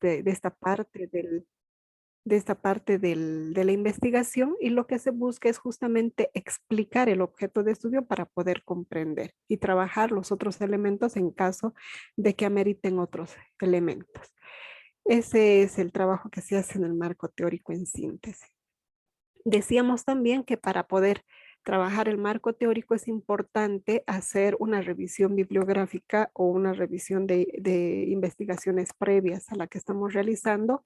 de esta parte de la investigación, y lo que se busca es justamente explicar el objeto de estudio para poder comprender y trabajar los otros elementos en caso de que ameriten otros elementos. Ese es el trabajo que se hace en el marco teórico en síntesis. Decíamos también que para poder trabajar el marco teórico es importante hacer una revisión bibliográfica o una revisión de investigaciones previas a la que estamos realizando,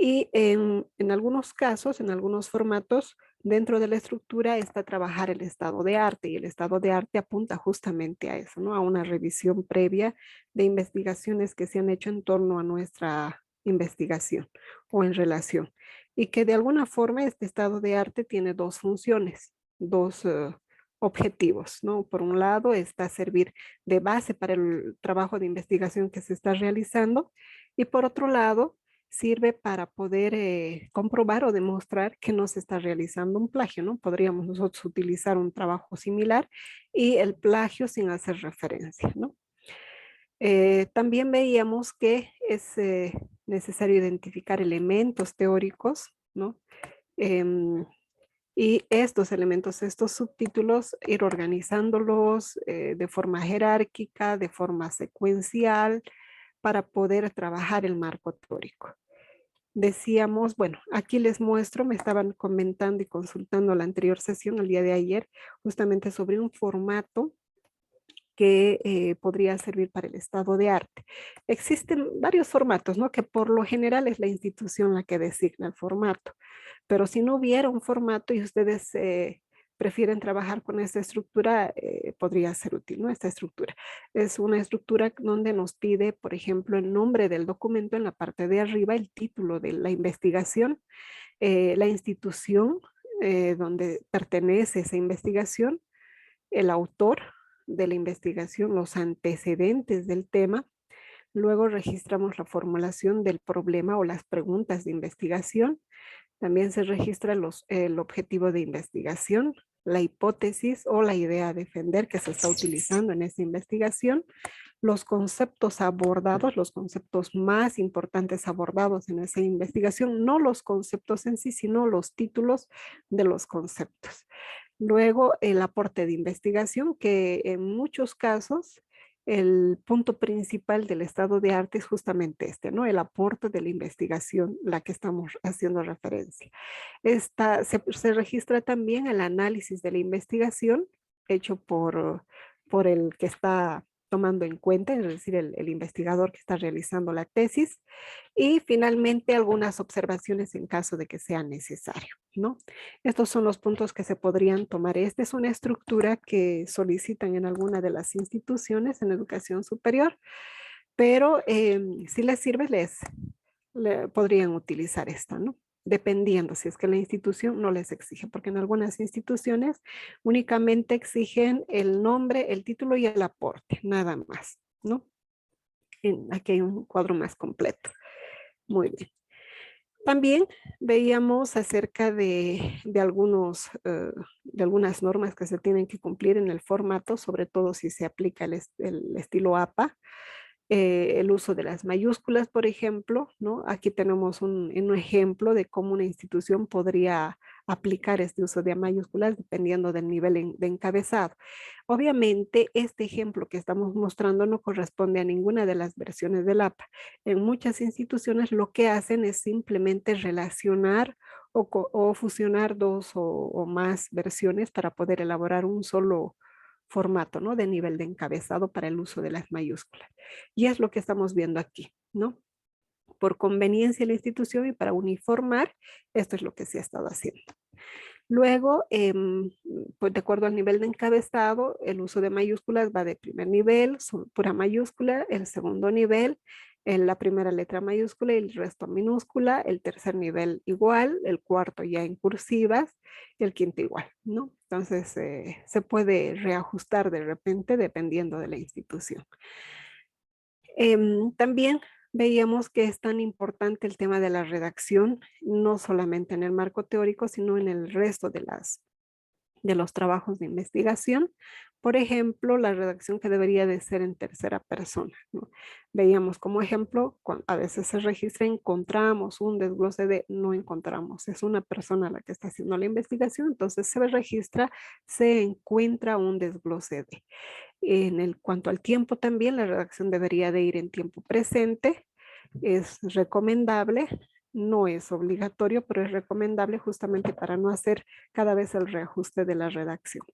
y en algunos casos, en algunos formatos, dentro de la estructura está trabajar el estado de arte, y el estado de arte apunta justamente a eso, ¿no? A una revisión previa de investigaciones que se han hecho en torno a nuestra investigación o en relación. Y que de alguna forma este estado de arte tiene dos funciones, dos objetivos, ¿no? Por un lado está servir de base para el trabajo de investigación que se está realizando, y por otro lado sirve para poder comprobar o demostrar que no se está realizando un plagio, ¿no? Podríamos nosotros utilizar un trabajo similar y el plagio sin hacer referencia, ¿no? También veíamos que es necesario identificar elementos teóricos, ¿no? Em, y estos elementos, estos subtítulos, ir organizándolos de forma jerárquica, de forma secuencial, para poder trabajar el marco teórico. Decíamos, bueno, aquí les muestro, me estaban comentando y consultando la anterior sesión, el día de ayer, justamente sobre un formato que podría servir para el estado de arte. Existen varios formatos, ¿no? Que por lo general es la institución la que designa el formato, pero si no hubiera un formato y ustedes prefieren trabajar con esta estructura, podría ser útil, ¿no? Esta estructura es una estructura donde nos pide, por ejemplo, el nombre del documento en la parte de arriba, el título de la investigación, la institución donde pertenece esa investigación, el autor de la investigación, los antecedentes del tema. Luego registramos la formulación del problema o las preguntas de investigación. También se registra el objetivo de investigación, la hipótesis o la idea a defender que se está utilizando en esa investigación, los conceptos abordados, los conceptos más importantes abordados en esa investigación, no los conceptos en sí, sino los títulos de los conceptos. Luego, el aporte de investigación, que en muchos casos el punto principal del estado de arte es justamente este, ¿no? El aporte de la investigación, la que estamos haciendo referencia. Se registra también el análisis de la investigación hecho por el que está tomando en cuenta, es decir, el investigador que está realizando la tesis, y finalmente algunas observaciones en caso de que sea necesario, ¿no? Estos son los puntos que se podrían tomar. Esta es una estructura que solicitan en alguna de las instituciones en educación superior, pero si les sirve, podrían utilizar esta, ¿no? Dependiendo si es que la institución no les exige, porque en algunas instituciones únicamente exigen el nombre, el título y el aporte, nada más, ¿no? Aquí hay un cuadro más completo. Muy bien. También veíamos acerca de algunas normas que se tienen que cumplir en el formato, sobre todo si se aplica el estilo APA, el uso de las mayúsculas, por ejemplo, ¿no? Aquí tenemos un ejemplo de cómo una institución podría aplicar este uso de mayúsculas dependiendo del nivel de encabezado. Obviamente, este ejemplo que estamos mostrando no corresponde a ninguna de las versiones del APA. En muchas instituciones lo que hacen es simplemente relacionar o fusionar dos o más versiones para poder elaborar un solo formato, ¿no? De nivel de encabezado para el uso de las mayúsculas. Y es lo que estamos viendo aquí, ¿no? Por conveniencia de la institución y para uniformar, esto es lo que se ha estado haciendo. Luego, pues de acuerdo al nivel de encabezado, el uso de mayúsculas va de primer nivel, pura mayúscula, el segundo nivel, en la primera letra mayúscula y el resto minúscula, el tercer nivel igual, el cuarto ya en cursivas y el quinto igual, ¿no? Entonces, se puede reajustar de repente dependiendo de la institución. También veíamos que es tan importante el tema de la redacción, no solamente en el marco teórico, sino en el resto de los trabajos de investigación, Por ejemplo, la redacción que debería de ser en tercera persona, ¿no? Veíamos como ejemplo, a veces se registra, encontramos un desglose de, no encontramos, es una persona la que está haciendo la investigación, entonces se registra, se encuentra un desglose de. En el cuanto al tiempo también, la redacción debería de ir en tiempo presente. Es recomendable, no es obligatorio, pero es recomendable justamente para no hacer cada vez el reajuste de la redacción.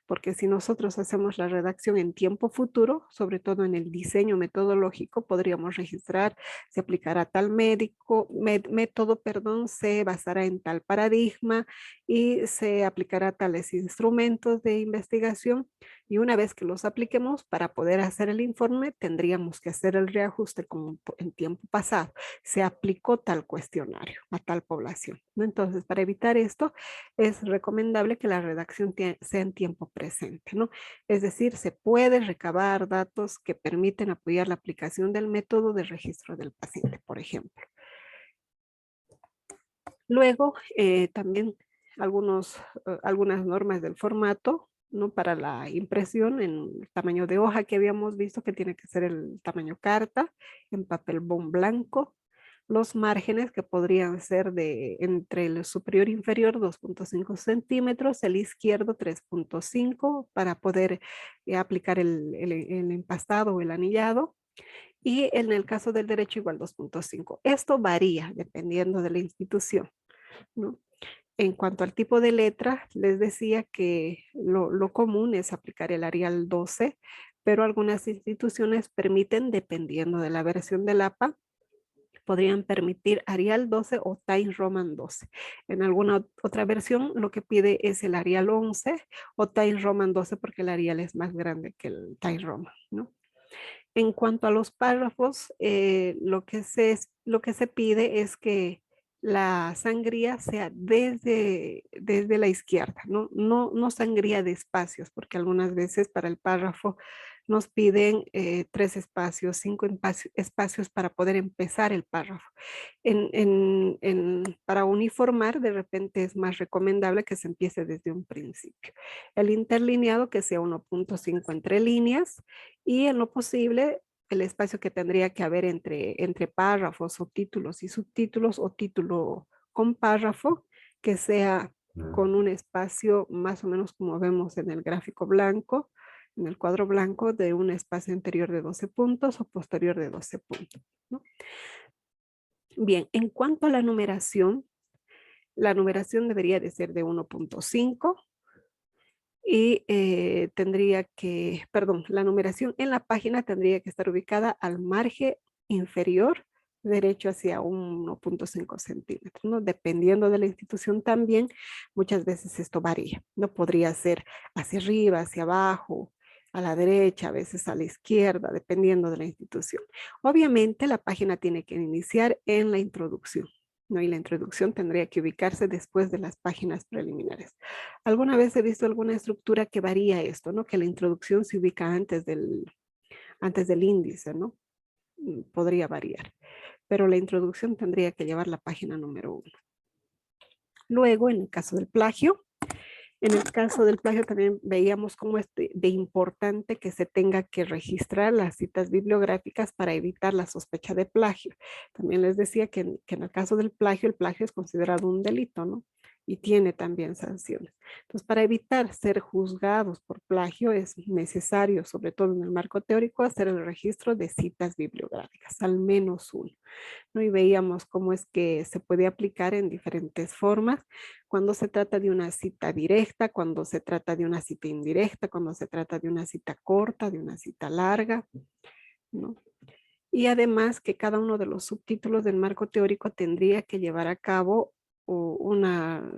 Porque si nosotros hacemos la redacción en tiempo futuro, sobre todo en el diseño metodológico, podríamos registrar, se aplicará tal método, perdón, se basará en tal paradigma y se aplicará tales instrumentos de investigación. Y una vez que los apliquemos para poder hacer el informe, tendríamos que hacer el reajuste como en tiempo pasado. Se aplicó tal cuestionario a tal población, ¿no? Entonces, para evitar esto, es recomendable que la redacción sea en tiempo presente, ¿no? Es decir, se puede recabar datos que permiten apoyar la aplicación del método de registro del paciente, por ejemplo. Luego, también algunas normas del formato, ¿no? Para la impresión en el tamaño de hoja que habíamos visto que tiene que ser el tamaño carta, en papel bond blanco, los márgenes que podrían ser de entre el superior e inferior 2.5 centímetros, el izquierdo 3.5 para poder aplicar el empastado o el anillado. Y en el caso del derecho igual 2.5. Esto varía dependiendo de la institución, ¿no? En cuanto al tipo de letra, les decía que lo común es aplicar el Arial 12, pero algunas instituciones permiten, dependiendo de la versión del APA, podrían permitir Arial 12 o Times Roman 12. En alguna otra versión lo que pide es el Arial 11 o Times Roman 12 porque el Arial es más grande que el Times Roman, ¿no? En cuanto a los párrafos, lo que se pide es que la sangría sea desde la izquierda, no sangría de espacios, porque algunas veces para el párrafo nos piden 3 espacios, 5 espacios para poder empezar el párrafo. Para uniformar, de repente es más recomendable que se empiece desde un principio. El interlineado que sea 1.5 entre líneas y en lo posible el espacio que tendría que haber entre párrafos o títulos y subtítulos o título con párrafo que sea con un espacio más o menos como vemos en el gráfico blanco, en el cuadro blanco de un espacio anterior de 12 puntos o posterior de 12 puntos, ¿no? Bien, en cuanto a la numeración debería de ser de 1.5 y la numeración en la página tendría que estar ubicada al margen inferior derecho hacia 1.5 centímetros, ¿no? Dependiendo de la institución también, muchas veces esto varía, ¿no? Podría ser hacia arriba, hacia abajo, a la derecha, a veces a la izquierda, dependiendo de la institución. Obviamente la página tiene que iniciar en la introducción, ¿no? Y la introducción tendría que ubicarse después de las páginas preliminares. Alguna vez he visto alguna estructura que varía esto, ¿no? Que la introducción se ubica antes del índice, ¿no? Podría variar, pero la introducción tendría que llevar la página número 1. Luego, en el caso del plagio también veíamos cómo es de importante que se tenga que registrar las citas bibliográficas para evitar la sospecha de plagio. También les decía que en el caso del plagio, el plagio es considerado un delito, ¿no? Y tiene también sanciones. Entonces, para evitar ser juzgados por plagio es necesario, sobre todo en el marco teórico, hacer el registro de citas bibliográficas, al menos uno, ¿no? Y veíamos cómo es que se puede aplicar en diferentes formas cuando se trata de una cita directa, cuando se trata de una cita indirecta, cuando se trata de una cita corta, de una cita larga, ¿no? Y además que cada uno de los subtítulos del marco teórico tendría que llevar a cabo una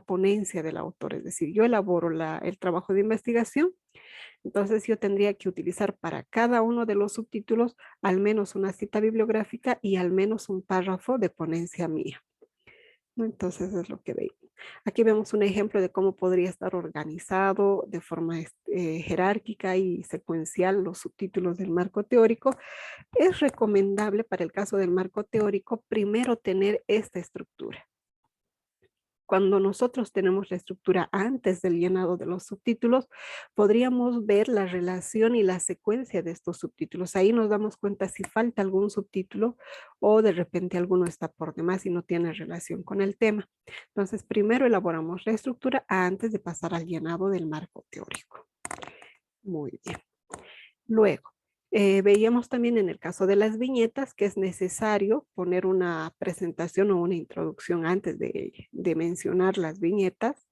ponencia del autor, es decir, yo elaboro el trabajo de investigación, entonces yo tendría que utilizar para cada uno de los subtítulos al menos una cita bibliográfica y al menos un párrafo de ponencia mía, ¿no? Entonces es lo que veis. Aquí vemos un ejemplo de cómo podría estar organizado de forma jerárquica y secuencial los subtítulos del marco teórico. Es recomendable para el caso del marco teórico primero tener esta estructura. Cuando nosotros tenemos la estructura antes del llenado de los subtítulos, podríamos ver la relación y la secuencia de estos subtítulos. Ahí nos damos cuenta si falta algún subtítulo o de repente alguno está por demás y no tiene relación con el tema. Entonces, primero elaboramos la estructura antes de pasar al llenado del marco teórico. Muy bien. Luego, veíamos también en el caso de las viñetas que es necesario poner una presentación o una introducción antes de mencionar las viñetas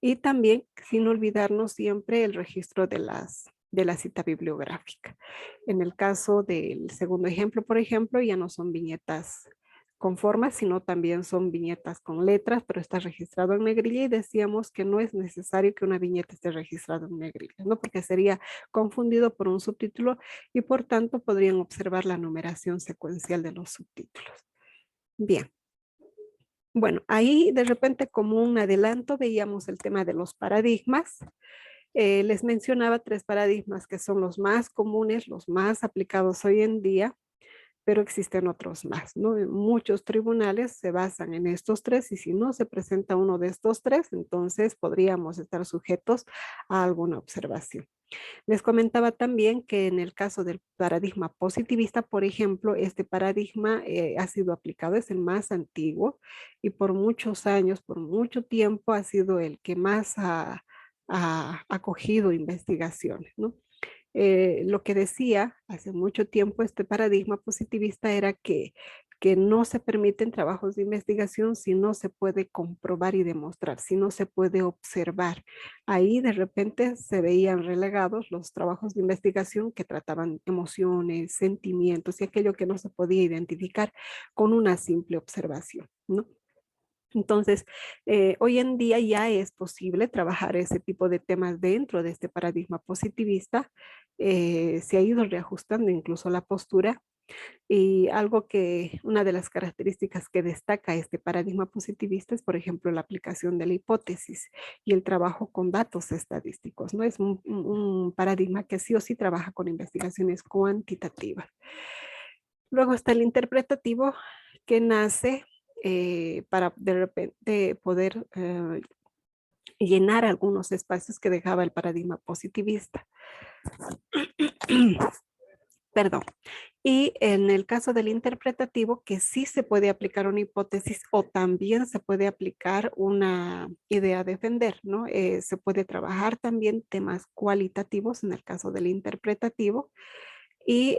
y también sin olvidarnos siempre el registro de la cita bibliográfica. En el caso del segundo ejemplo, por ejemplo, ya no son viñetas con formas, sino también son viñetas con letras, pero está registrado en negrilla y decíamos que no es necesario que una viñeta esté registrada en negrilla, ¿no? Porque sería confundido por un subtítulo y por tanto podrían observar la numeración secuencial de los subtítulos. Bien. Bueno, ahí de repente como un adelanto veíamos el tema de los paradigmas. Les mencionaba 3 paradigmas que son los más comunes, los más aplicados hoy en día, pero existen otros más, ¿no? Muchos tribunales se basan en estos 3 y si no se presenta uno de estos 3, entonces podríamos estar sujetos a alguna observación. Les comentaba también que en el caso del paradigma positivista, por ejemplo, este paradigma ha sido aplicado, es el más antiguo y por muchos años, por mucho tiempo ha sido el que más ha acogido investigaciones, ¿no? Lo que decía hace mucho tiempo este paradigma positivista era que no se permiten trabajos de investigación si no se puede comprobar y demostrar, si no se puede observar. Ahí de repente se veían relegados los trabajos de investigación que trataban emociones, sentimientos y aquello que no se podía identificar con una simple observación, ¿no? Entonces, hoy en día ya es posible trabajar ese tipo de temas dentro de este paradigma positivista. Se ha ido reajustando incluso la postura y algo que, una de las características que destaca este paradigma positivista es, por ejemplo, la aplicación de la hipótesis y el trabajo con datos estadísticos, ¿no? Es un paradigma que sí o sí trabaja con investigaciones cuantitativas. Luego está el interpretativo que nace para de repente poder llenar algunos espacios que dejaba el paradigma positivista. Perdón. Y en el caso del interpretativo, que sí se puede aplicar una hipótesis o también se puede aplicar una idea a defender, ¿no? Se puede trabajar también temas cualitativos en el caso del interpretativo y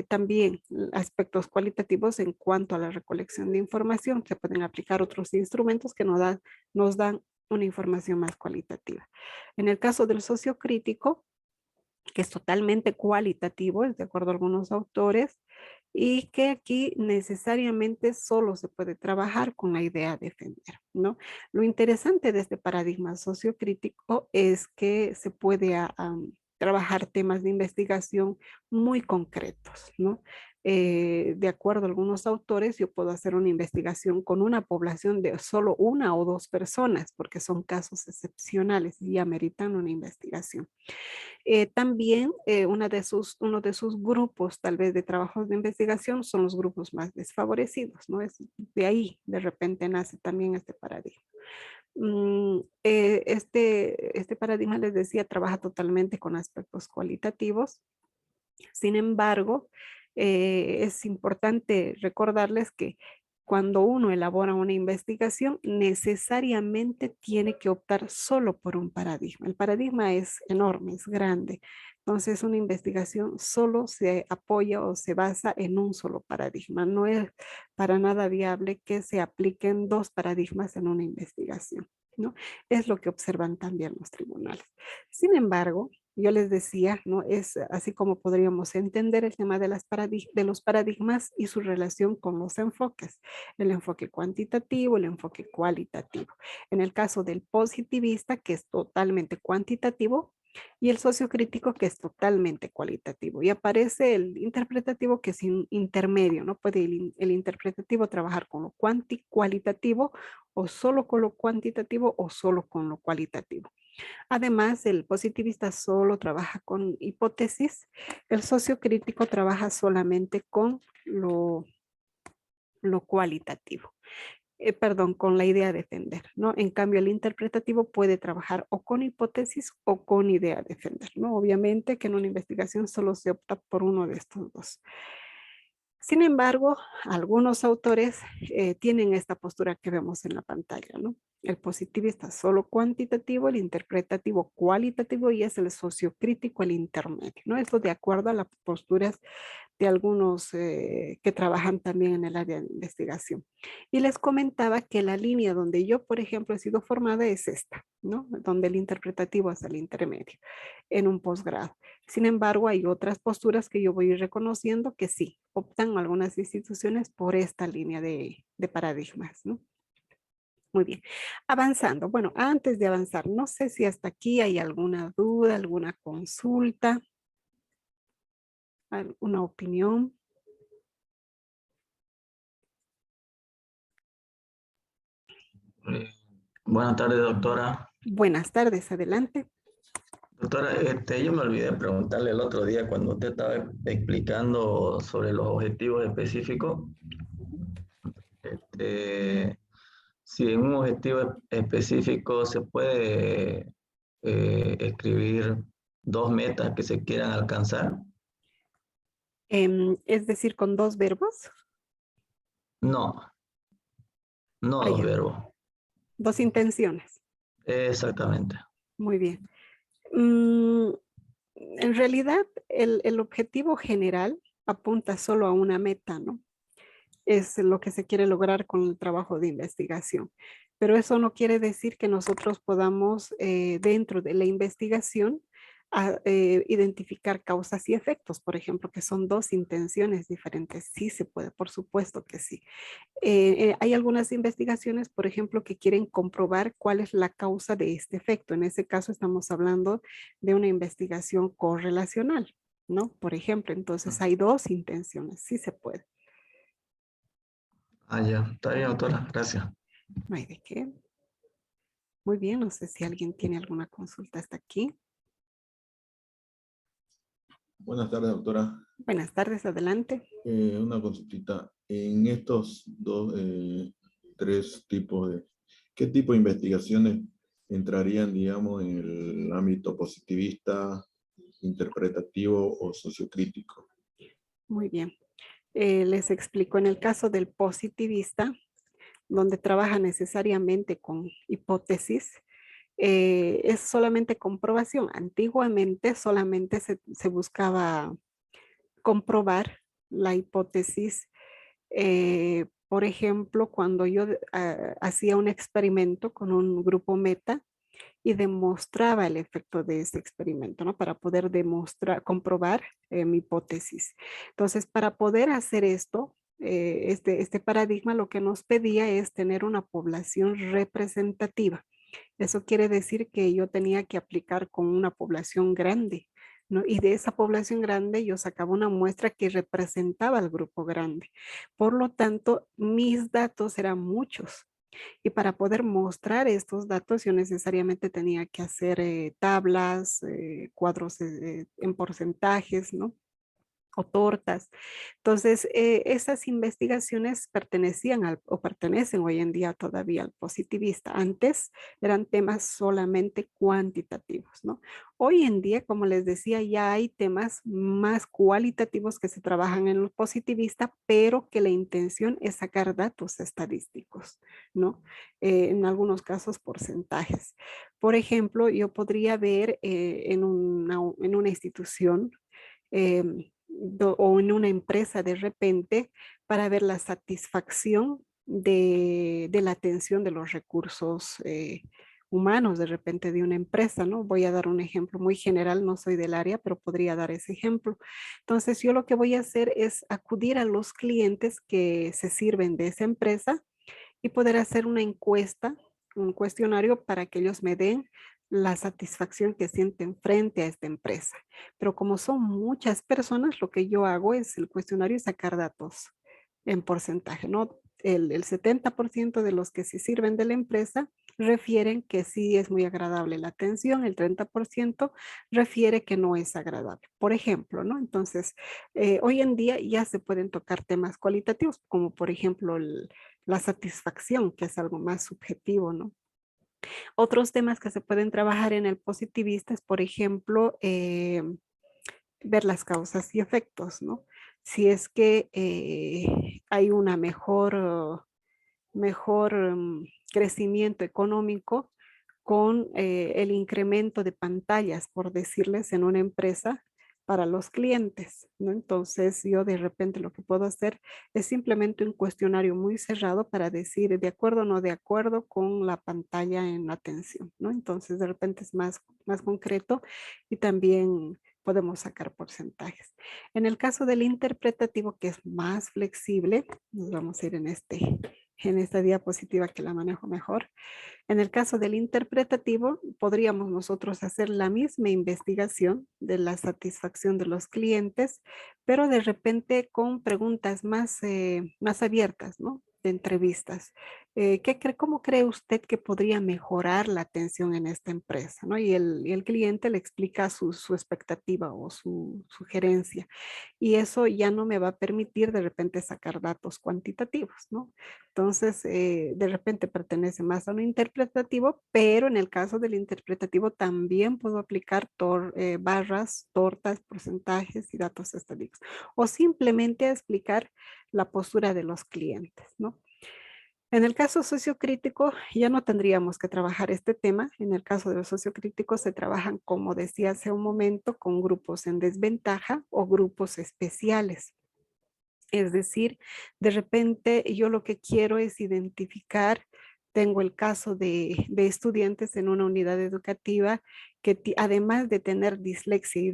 también aspectos cualitativos en cuanto a la recolección de información. Se pueden aplicar otros instrumentos que nos dan una información más cualitativa. En el caso del sociocrítico, que es totalmente cualitativo, es de acuerdo a algunos autores, y que aquí necesariamente solo se puede trabajar con la idea de defender, ¿no? Lo interesante de este paradigma sociocrítico es que se puede trabajar temas de investigación muy concretos, ¿no? De acuerdo a algunos autores, yo puedo hacer una investigación con una población de solo 1 o 2 personas, porque son casos excepcionales y ameritan una investigación. También uno de sus grupos tal vez de trabajos de investigación son los grupos más desfavorecidos, ¿no? Es de ahí de repente nace también este paradigma. Este paradigma, les decía, trabaja totalmente con aspectos cualitativos. Sin embargo, es importante recordarles que cuando uno elabora una investigación, necesariamente tiene que optar solo por un paradigma. El paradigma es enorme, es grande. Entonces, una investigación solo se apoya o se basa en un solo paradigma. No es para nada viable que se apliquen 2 paradigmas en una investigación, ¿no? Es lo que observan también los tribunales. Sin embargo, yo les decía, ¿no? Es así como podríamos entender el tema de los paradigmas y su relación con los enfoques, el enfoque cuantitativo, el enfoque cualitativo. En el caso del positivista, que es totalmente cuantitativo, y el sociocrítico, que es totalmente cualitativo. Y aparece el interpretativo, que es intermedio, ¿no? Puede el interpretativo trabajar con lo cualitativo, o solo con lo cuantitativo, o solo con lo cualitativo. Además, el positivista solo trabaja con hipótesis, el sociocrítico trabaja solamente con lo cualitativo. perdón, con la idea de defender, ¿no? En cambio, el interpretativo puede trabajar o con hipótesis o con idea de defender, ¿no? Obviamente que en una investigación solo se opta por uno de estos dos. Sin embargo, algunos autores tienen esta postura que vemos en la pantalla, ¿no? El positivista solo cuantitativo, el interpretativo cualitativo y es el sociocrítico el intermedio, ¿no? Esto de acuerdo a las posturas de algunos que trabajan también en el área de investigación. Y les comentaba que la línea donde yo, por ejemplo, he sido formada es esta, ¿no? Donde el interpretativo es el intermedio en un posgrado. Sin embargo, hay otras posturas que yo voy a ir reconociendo que sí, optan algunas instituciones por esta línea de paradigmas, ¿no? Muy bien. Avanzando. Bueno, antes de avanzar, no sé si hasta aquí hay alguna duda, alguna consulta, alguna opinión. Eh, Buenas tardes, doctora. Buenas tardes, adelante. Doctora, yo me olvidé preguntarle el otro día cuando usted estaba explicando sobre los objetivos específicos, este, si en un objetivo específico se puede escribir dos metas que se quieran alcanzar. Es decir, con dos verbos. No, no Ah, dos ya. verbos. Dos intenciones. Exactamente. Muy bien. En realidad, el objetivo general apunta solo a una meta, ¿no? Es lo que se quiere lograr con el trabajo de investigación. Pero eso no quiere decir que nosotros podamos, dentro de la investigación, identificar causas y efectos, por ejemplo, que son dos intenciones diferentes. Sí se puede, por supuesto que sí. Hay algunas investigaciones, por ejemplo, que quieren comprobar cuál es la causa de este efecto. En ese caso estamos hablando de una investigación correlacional, ¿no? Por ejemplo, entonces hay dos intenciones, sí se puede. Ah, ya. Está bien, doctora. Gracias. No hay de qué. Muy bien, no sé si alguien tiene alguna consulta hasta aquí. Buenas tardes, doctora. Buenas tardes, adelante. Una consultita. En estos tres tipos ¿qué tipo de investigaciones entrarían, digamos, en el ámbito positivista, interpretativo o sociocrítico? Muy bien. Les explico, en el caso del positivista, donde trabaja necesariamente con hipótesis, es solamente comprobación. Antiguamente solamente se buscaba comprobar la hipótesis. Por ejemplo, cuando yo hacía un experimento con un grupo meta y demostraba el efecto de ese experimento, ¿no? Para poder demostrar, comprobar mi hipótesis. Entonces, para poder hacer esto, este paradigma lo que nos pedía es tener una población representativa. Eso quiere decir que yo tenía que aplicar con una población grande, ¿no? Y de esa población grande yo sacaba una muestra que representaba al grupo grande. Por lo tanto, mis datos eran muchos. Y para poder mostrar estos datos, yo necesariamente tenía que hacer tablas, cuadros en porcentajes, ¿no? O tortas. Entonces, esas investigaciones pertenecían o pertenecen hoy en día todavía al positivista. Antes eran temas solamente cuantitativos, ¿no? Hoy en día, como les decía, ya hay temas más cualitativos que se trabajan en el positivista, pero que la intención es sacar datos estadísticos, ¿no? En algunos casos, porcentajes. Por ejemplo, yo podría ver en una institución, o en una empresa de repente para ver la satisfacción de la atención de los recursos humanos de repente de una empresa, ¿no? Voy a dar un ejemplo muy general, no soy del área, pero podría dar ese ejemplo. Entonces, yo lo que voy a hacer es acudir a los clientes que se sirven de esa empresa y poder hacer una encuesta, un cuestionario para que ellos me den la satisfacción que sienten frente a esta empresa. Pero como son muchas personas, lo que yo hago es el cuestionario y sacar datos en porcentaje, ¿no? El 70% de los que se sirven de la empresa refieren que sí es muy agradable la atención, el 30% refiere que no es agradable. Por ejemplo, ¿no? Entonces, hoy en día ya se pueden tocar temas cualitativos, como por ejemplo la satisfacción, que es algo más subjetivo, ¿no? Otros temas que se pueden trabajar en el positivista es, por ejemplo, ver las causas y efectos, ¿no? Si es que hay una mejor crecimiento económico con el incremento de pantallas, por decirles, en una empresa para los clientes, ¿no? Entonces yo de repente lo que puedo hacer es simplemente un cuestionario muy cerrado para decir de acuerdo o no de acuerdo con la pantalla en la atención, ¿no? Entonces de repente es más concreto y también podemos sacar porcentajes. En el caso del interpretativo, que es más flexible, nos vamos a ir en esta diapositiva que la manejo mejor. En el caso del interpretativo, podríamos nosotros hacer la misma investigación de la satisfacción de los clientes, pero de repente con preguntas más abiertas, ¿no? De entrevistas. ¿Cómo cree usted que podría mejorar la atención en esta empresa? ¿No? Y el cliente le explica su expectativa o su sugerencia. Y eso ya no me va a permitir de repente sacar datos cuantitativos, ¿no? Entonces, de repente pertenece más a un interpretativo, pero en el caso del interpretativo también puedo aplicar barras, tortas, porcentajes y datos estadísticos. O simplemente explicar la postura de los clientes, ¿no? En el caso sociocrítico ya no tendríamos que trabajar este tema. En el caso de los sociocríticos se trabajan, como decía hace un momento, con grupos en desventaja o grupos especiales. Es decir, de repente yo lo que quiero es identificar, tengo el caso de estudiantes en una unidad educativa que además de tener dislexia y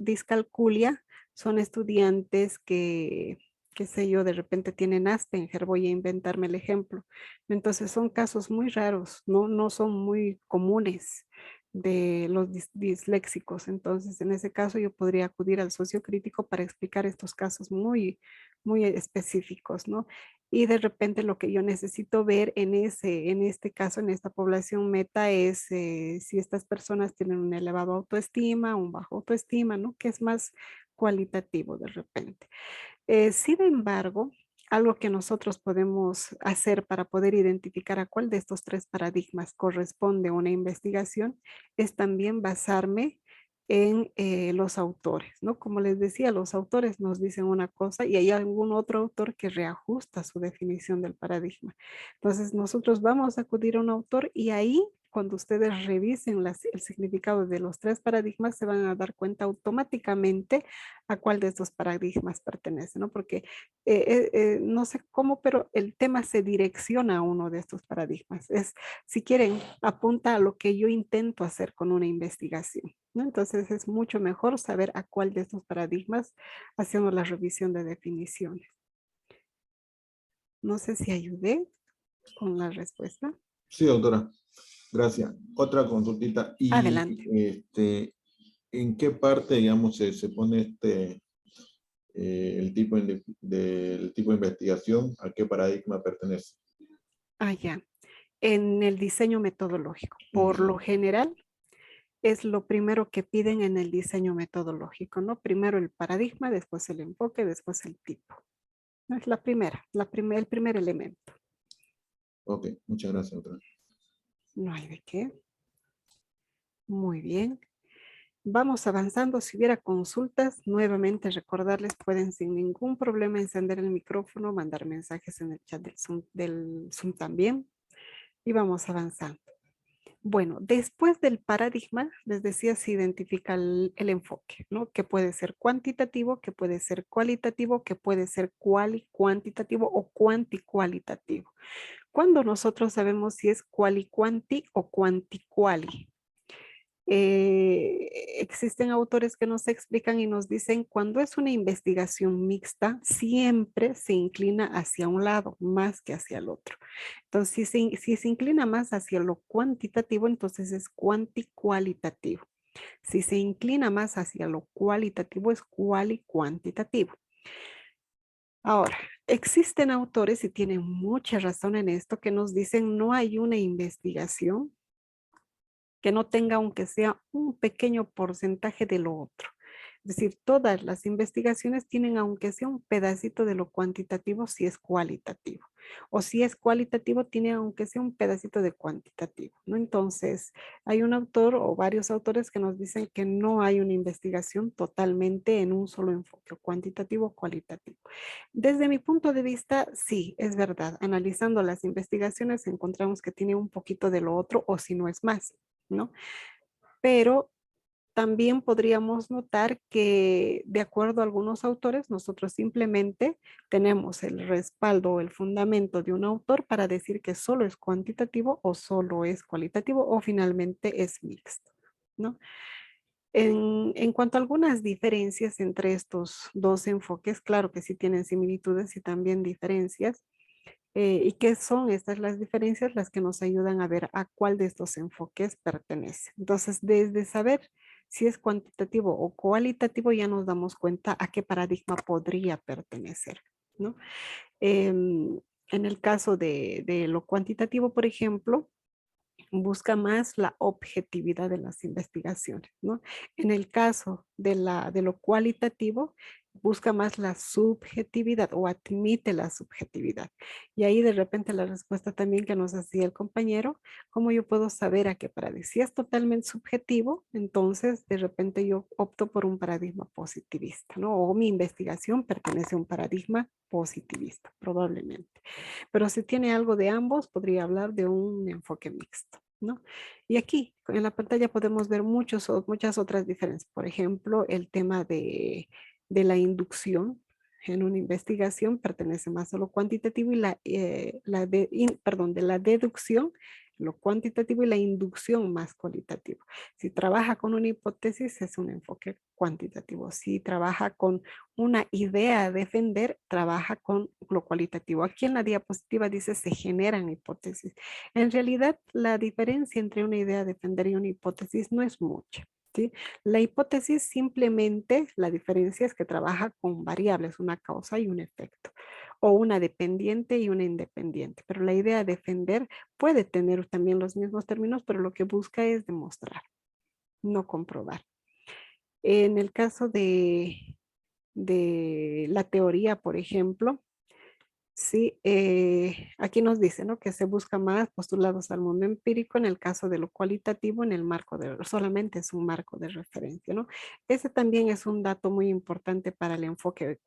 discalculia, son estudiantes que, qué sé yo, de repente tienen Asperger, voy a inventarme el ejemplo. Entonces son casos muy raros, no son muy comunes de los disléxicos. Entonces, en ese caso yo podría acudir al sociocrítico para explicar estos casos muy específicos, ¿no? Y de repente lo que yo necesito ver en este caso, en esta población meta, es si estas personas tienen un elevado autoestima, un bajo autoestima, ¿no? Que es más cualitativo de repente. Sin embargo, algo que nosotros podemos hacer para poder identificar a cuál de estos tres paradigmas corresponde una investigación es también basarme en los autores, ¿no? Como les decía, los autores nos dicen una cosa y hay algún otro autor que reajusta su definición del paradigma. Entonces, nosotros vamos a acudir a un autor y ahí, cuando ustedes revisen el significado de los tres paradigmas, se van a dar cuenta automáticamente a cuál de estos paradigmas pertenece, ¿no? Porque no sé cómo, pero el tema se direcciona a uno de estos paradigmas. Si quieren, apunta a lo que yo intento hacer con una investigación, ¿no? Entonces es mucho mejor saber a cuál de estos paradigmas hacemos la revisión de definiciones. No sé si ayudé con la respuesta. Sí, doctora. Gracias. Otra consultita. Adelante. ¿En qué parte, digamos, se pone el del tipo de investigación? ¿A qué paradigma pertenece? Ya. En el diseño metodológico. Por lo general, es lo primero que piden en el diseño metodológico, ¿no? Primero el paradigma, después el enfoque, después el tipo. Es el primer elemento. Ok, muchas gracias, doctora. No hay de qué. Muy bien. Vamos avanzando. Si hubiera consultas, nuevamente recordarles, pueden sin ningún problema encender el micrófono, mandar mensajes en el chat del Zoom también. Y vamos avanzando. Bueno, después del paradigma, les decía, se identifica el enfoque, ¿no? Que puede ser cuantitativo, que puede ser cualitativo, que puede ser cuantitativo o cuanticualitativo. Cuando nosotros sabemos si es quali-quanti o quanti-quali. Existen autores que nos explican y nos dicen cuando es una investigación mixta, siempre se inclina hacia un lado más que hacia el otro. Entonces, si se inclina más hacia lo cuantitativo, entonces es cuanticualitativo. Si se inclina más hacia lo cualitativo, es cuali-cuantitativo. Ahora, existen autores, y tienen mucha razón en esto, que nos dicen no hay una investigación que no tenga aunque sea un pequeño porcentaje de lo otro. Es decir, todas las investigaciones tienen aunque sea un pedacito de lo cuantitativo si es cualitativo. O si es cualitativo, tiene aunque sea un pedacito de cuantitativo, ¿no? Entonces, hay un autor o varios autores que nos dicen que no hay una investigación totalmente en un solo enfoque, cuantitativo o cualitativo. Desde mi punto de vista, sí, es verdad. Analizando las investigaciones encontramos que tiene un poquito de lo otro o si no es más, ¿no? Pero también podríamos notar que de acuerdo a algunos autores, nosotros simplemente tenemos el respaldo o el fundamento de un autor para decir que solo es cuantitativo o solo es cualitativo o finalmente es mixto, ¿no? En cuanto a algunas diferencias entre estos dos enfoques, claro que sí tienen similitudes y también diferencias. ¿Y qué son estas las diferencias? Las que nos ayudan a ver a cuál de estos enfoques pertenece. Entonces, desde saber si es cuantitativo o cualitativo, ya nos damos cuenta a qué paradigma podría pertenecer, ¿no? En el caso de lo cuantitativo, por ejemplo, busca más la objetividad de las investigaciones, ¿no? En el caso de lo cualitativo, busca más la subjetividad o admite la subjetividad. Y ahí de repente la respuesta también que nos hacía el compañero, ¿cómo yo puedo saber a qué paradigma? Si es totalmente subjetivo, entonces de repente yo opto por un paradigma positivista, ¿no? O mi investigación pertenece a un paradigma positivista, probablemente. Pero si tiene algo de ambos, podría hablar de un enfoque mixto, ¿no? Y aquí en la pantalla podemos ver muchas otras diferencias. Por ejemplo, el tema de la inducción en una investigación pertenece más a lo cuantitativo y de la deducción, lo cuantitativo y la inducción más cualitativo. Si trabaja con una hipótesis es un enfoque cuantitativo. Si trabaja con una idea a defender, trabaja con lo cualitativo. Aquí en la diapositiva dice se generan hipótesis. En realidad, la diferencia entre una idea a defender y una hipótesis no es mucha, ¿sí? La hipótesis simplemente, la diferencia es que trabaja con variables, una causa y un efecto, o una dependiente y una independiente. Pero la idea a defender puede tener también los mismos términos, pero lo que busca es demostrar, no comprobar. En el caso de la teoría, por ejemplo, sí, aquí nos dice, ¿no? Que se busca más postulados al mundo empírico en el caso de lo cualitativo en el marco solamente es un marco de referencia, ¿no? Ese también es un dato muy importante para el enfoque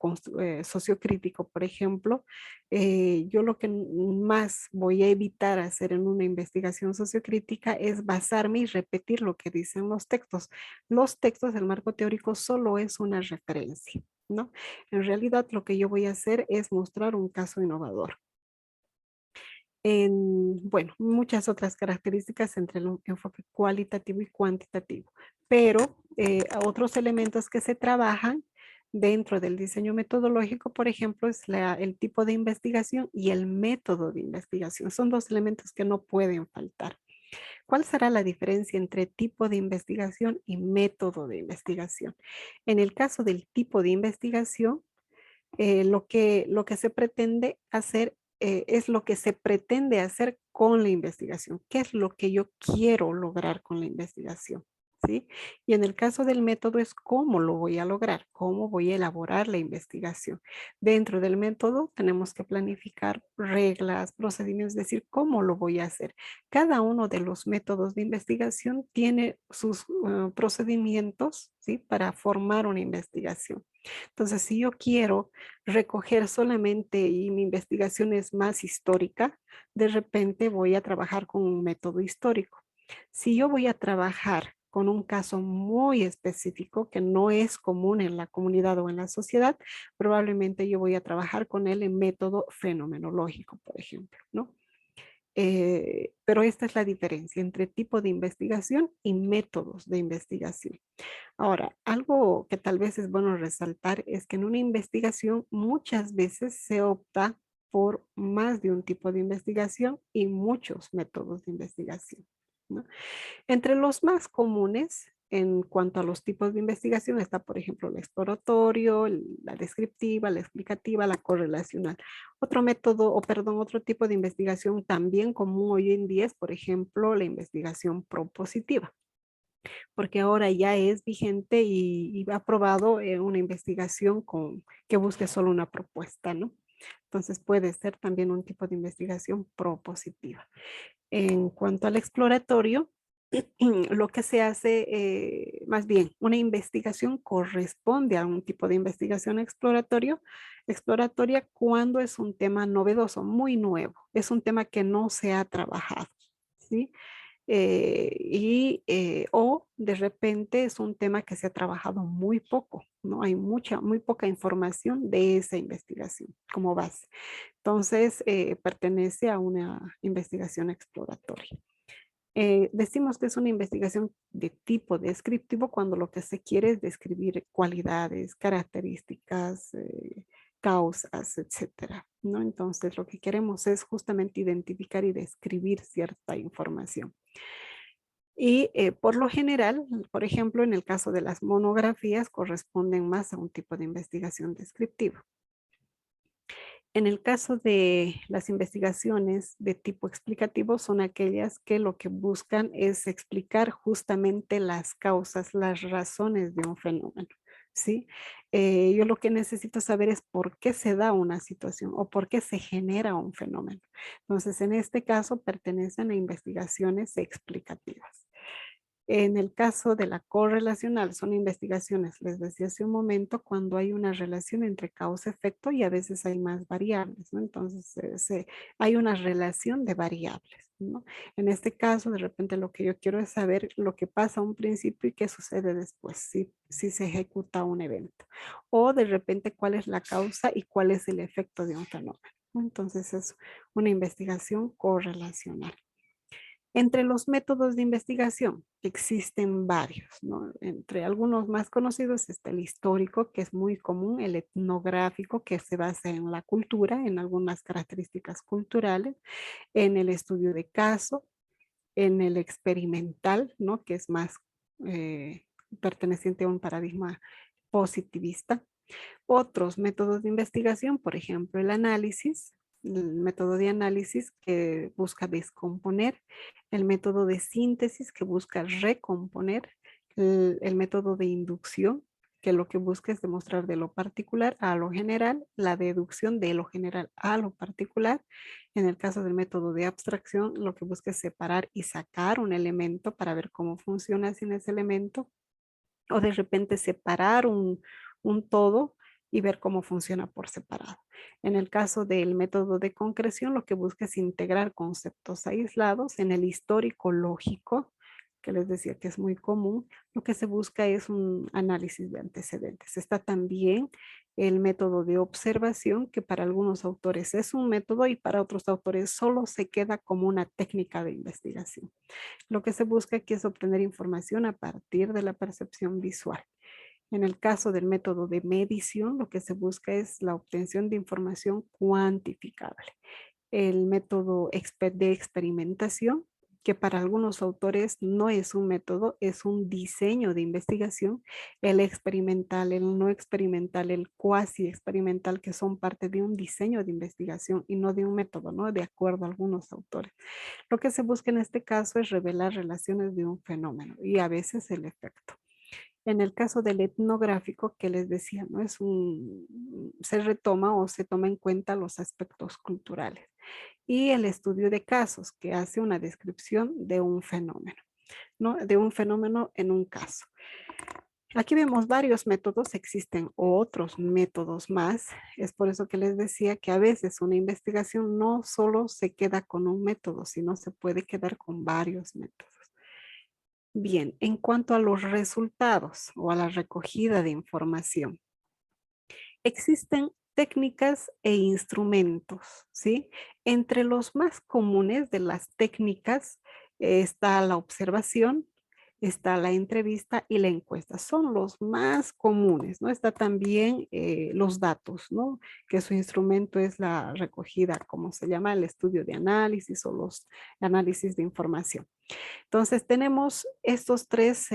sociocrítico, por ejemplo. Yo lo que más voy a evitar hacer en una investigación sociocrítica es basarme y repetir lo que dicen los textos. Los textos del marco teórico solo es una referencia, ¿no? En realidad lo que yo voy a hacer es mostrar un caso innovador. Bueno, muchas otras características entre el enfoque cualitativo y cuantitativo, pero otros elementos que se trabajan dentro del diseño metodológico, por ejemplo, es el tipo de investigación y el método de investigación. Son dos elementos que no pueden faltar. ¿Cuál será la diferencia entre tipo de investigación y método de investigación? En el caso del tipo de investigación, lo que se pretende hacer es lo que se pretende hacer con la investigación. ¿Qué es lo que yo quiero lograr con la investigación? ¿Sí? Y en el caso del método es cómo lo voy a lograr, cómo voy a elaborar la investigación. Dentro del método tenemos que planificar reglas, procedimientos, es decir, cómo lo voy a hacer. Cada uno de los métodos de investigación tiene sus procedimientos, ¿sí? Para formar una investigación. Entonces, si yo quiero recoger solamente y mi investigación es más histórica, de repente voy a trabajar con un método histórico. Si yo voy a trabajar con un caso muy específico que no es común en la comunidad o en la sociedad, probablemente yo voy a trabajar con él en método fenomenológico, por ejemplo, ¿no? Pero esta es la diferencia entre tipo de investigación y métodos de investigación. Ahora, algo que tal vez es bueno resaltar es que en una investigación muchas veces se opta por más de un tipo de investigación y muchos métodos de investigación, ¿no? Entre los más comunes En cuanto a los tipos de investigación, está, por ejemplo, el exploratorio, la descriptiva, la explicativa, la correlacional. Otro método, o perdón, otro tipo de investigación también común hoy en día es, por ejemplo, la investigación propositiva, porque ahora ya es vigente y aprobado una investigación que busque solo una propuesta, ¿no? Entonces puede ser también un tipo de investigación propositiva. En cuanto al exploratorio, lo que se hace, más bien, una investigación corresponde a un tipo de investigación exploratoria cuando es un tema novedoso, muy nuevo. Es un tema que no se ha trabajado, ¿sí? O de repente es un tema que se ha trabajado muy poco, ¿no? Hay muy poca información de esa investigación como base. Entonces, pertenece a una investigación exploratoria. Decimos que es una investigación de tipo descriptivo cuando lo que se quiere es describir cualidades, características, causas, etcétera, ¿no? Entonces, lo que queremos es justamente identificar y describir cierta información. Y por lo general, por ejemplo, en el caso de las monografías, corresponden más a un tipo de investigación descriptiva. En el caso de las investigaciones de tipo explicativo, son aquellas que lo que buscan es explicar justamente las causas, las razones de un fenómeno, ¿sí? Yo lo que necesito saber es por qué se da una situación o por qué se genera un fenómeno. Entonces, en este caso, pertenecen a investigaciones explicativas. En el caso de la correlacional, son investigaciones, les decía hace un momento, cuando hay una relación entre causa-efecto y a veces hay más variables, ¿no? Entonces, hay una relación de variables, ¿no? En este caso, de repente lo que yo quiero es saber lo que pasa a un principio y qué sucede después, si se ejecuta un evento. O de repente cuál es la causa y cuál es el efecto de un fenómeno, ¿no? Entonces, es una investigación correlacional. Entre los métodos de investigación existen varios, ¿no? Entre algunos más conocidos está el histórico, que es muy común, el etnográfico, que se basa en la cultura, en algunas características culturales, en el estudio de caso, en el experimental, ¿no? Que es más perteneciente a un paradigma positivista. Otros métodos de investigación, por ejemplo, el método de análisis que busca descomponer, el método de síntesis que busca recomponer, el método de inducción que lo que busca es demostrar de lo particular a lo general, la deducción de lo general a lo particular. En el caso del método de abstracción, lo que busca es separar y sacar un elemento para ver cómo funciona sin ese elemento, o de repente separar un todo y ver cómo funciona por separado. En el caso del método de concreción, lo que busca es integrar conceptos aislados. En el histórico lógico, que les decía que es muy común, lo que se busca es un análisis de antecedentes. Está también el método de observación, que para algunos autores es un método y para otros autores solo se queda como una técnica de investigación. Lo que se busca aquí es obtener información a partir de la percepción visual. En el caso del método de medición, lo que se busca es la obtención de información cuantificable. El método de experimentación, que para algunos autores no es un método, es un diseño de investigación. El experimental, el no experimental, el cuasi experimental, que son parte de un diseño de investigación y no de un método, ¿no? De acuerdo a algunos autores. Lo que se busca en este caso es revelar relaciones de un fenómeno y a veces el efecto. En el caso del etnográfico que les decía, ¿no? Se retoma o se toma en cuenta los aspectos culturales. Y el estudio de casos, que hace una descripción de un fenómeno, ¿no? De un fenómeno en un caso. Aquí vemos varios métodos, existen otros métodos más. Es por eso que les decía que a veces una investigación no solo se queda con un método, sino se puede quedar con varios métodos. Bien, en cuanto a los resultados o a la recogida de información, existen técnicas e instrumentos, ¿sí? Entre los más comunes de las técnicas está la observación, está la entrevista y la encuesta. Son los más comunes, ¿no? Está también los datos, ¿no? Que su instrumento es la recogida, como se llama, el estudio de análisis o los análisis de información. Entonces tenemos estas tres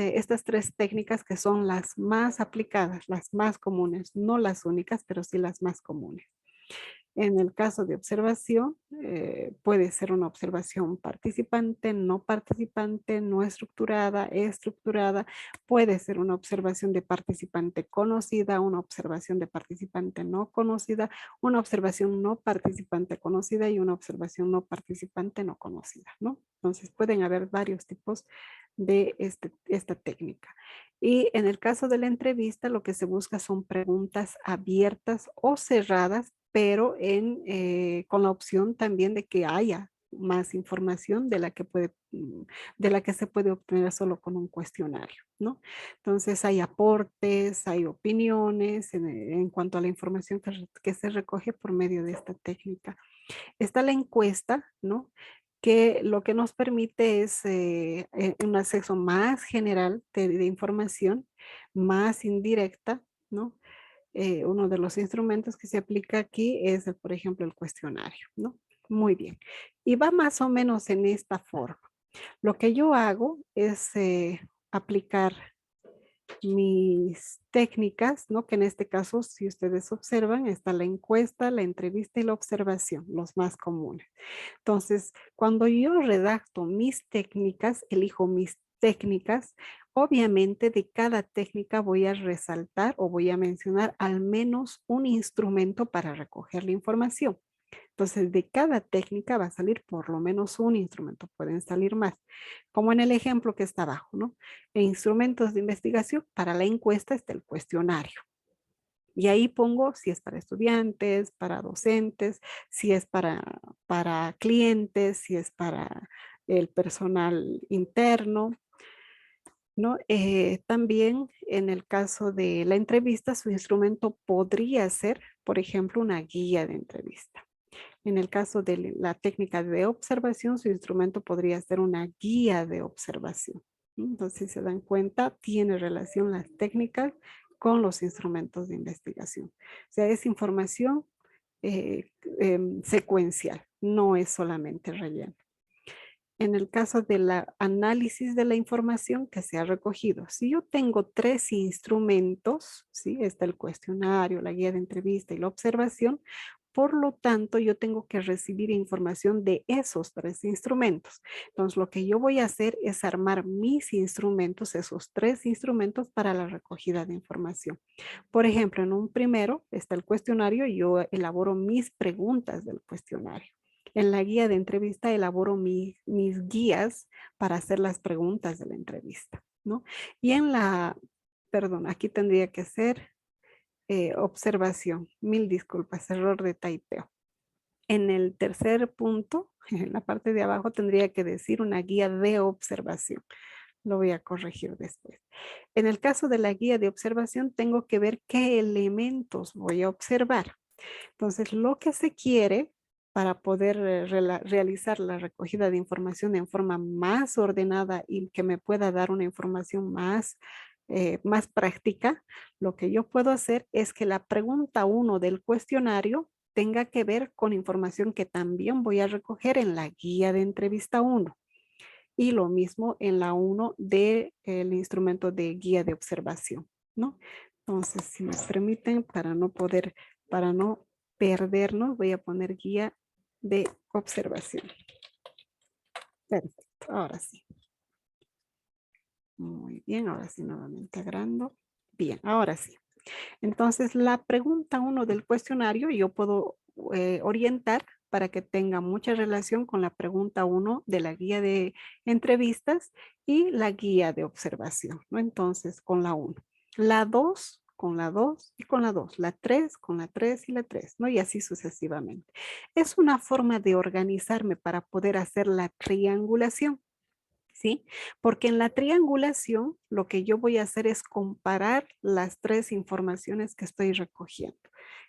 técnicas que son las más aplicadas, las más comunes, no las únicas, pero sí las más comunes. En el caso de observación, puede ser una observación participante, no estructurada, estructurada. Puede ser una observación de participante conocida, una observación de participante no conocida, una observación no participante conocida y una observación no participante no conocida, ¿no? Entonces pueden haber varios tipos de esta técnica. Y en el caso de la entrevista, lo que se busca son preguntas abiertas o cerradas, pero con la opción también de que haya más información de la que de la que se puede obtener solo con un cuestionario, ¿no? Entonces hay aportes, hay opiniones en cuanto a la información que se recoge por medio de esta técnica. Está la encuesta, ¿no? Que lo que nos permite es un acceso más general de información, más indirecta, ¿no? Uno de los instrumentos que se aplica aquí es, por ejemplo, el cuestionario, ¿no? Muy bien. Y va más o menos en esta forma. Lo que yo hago es aplicar mis técnicas, ¿no? Que en este caso, si ustedes observan, está la encuesta, la entrevista y la observación, los más comunes. Entonces, cuando yo redacto mis técnicas, elijo mis técnicas, obviamente de cada técnica voy a resaltar o voy a mencionar al menos un instrumento para recoger la información. Entonces, de cada técnica va a salir por lo menos un instrumento, pueden salir más. Como en el ejemplo que está abajo, ¿no? En instrumentos de investigación, para la encuesta está el cuestionario. Y ahí pongo si es para estudiantes, para docentes, si es para clientes, si es para el personal interno, ¿no? También en el caso de la entrevista, su instrumento podría ser, por ejemplo, una guía de entrevista. En el caso de la técnica de observación, su instrumento podría ser una guía de observación. Entonces, si se dan cuenta, tiene relación las técnicas con los instrumentos de investigación. O sea, es información secuencial, no es solamente relleno. En el caso del análisis de la información que se ha recogido, si yo tengo tres instrumentos, ¿sí? Está el cuestionario, la guía de entrevista y la observación, por lo tanto, yo tengo que recibir información de esos tres instrumentos. Entonces, lo que yo voy a hacer es armar mis instrumentos, esos tres instrumentos para la recogida de información. Por ejemplo, en un primero está el cuestionario y yo elaboro mis preguntas del cuestionario. En la guía de entrevista elaboro mis guías para hacer las preguntas de la entrevista, ¿no? Y en perdón, aquí tendría que ser observación. Mil disculpas, error de typeo. En el tercer punto, en la parte de abajo tendría que decir una guía de observación. Lo voy a corregir después. En el caso de la guía de observación, tengo que ver qué elementos voy a observar. Entonces, lo que se quiere para poder realizar la recogida de información en forma más ordenada y que me pueda dar una información más práctica, lo que yo puedo hacer es que la pregunta 1 del cuestionario tenga que ver con información que también voy a recoger en la guía de entrevista 1. Y lo mismo en la 1 del instrumento de guía de observación, ¿no? Entonces, si me permiten, para no perdernos, voy a poner guía de observación. Perfecto, ahora sí. Muy bien, ahora sí, nuevamente agrando. Bien, ahora sí. Entonces, la pregunta 1 del cuestionario yo puedo orientar para que tenga mucha relación con la pregunta 1 de la guía de entrevistas y la guía de observación, ¿no? Entonces, con la 1. La 2 con la 2 y con la 2. La 3 con la 3 y la 3, ¿no? Y así sucesivamente. Es una forma de organizarme para poder hacer la triangulación. ¿Sí? Porque en la triangulación lo que yo voy a hacer es comparar las tres informaciones que estoy recogiendo.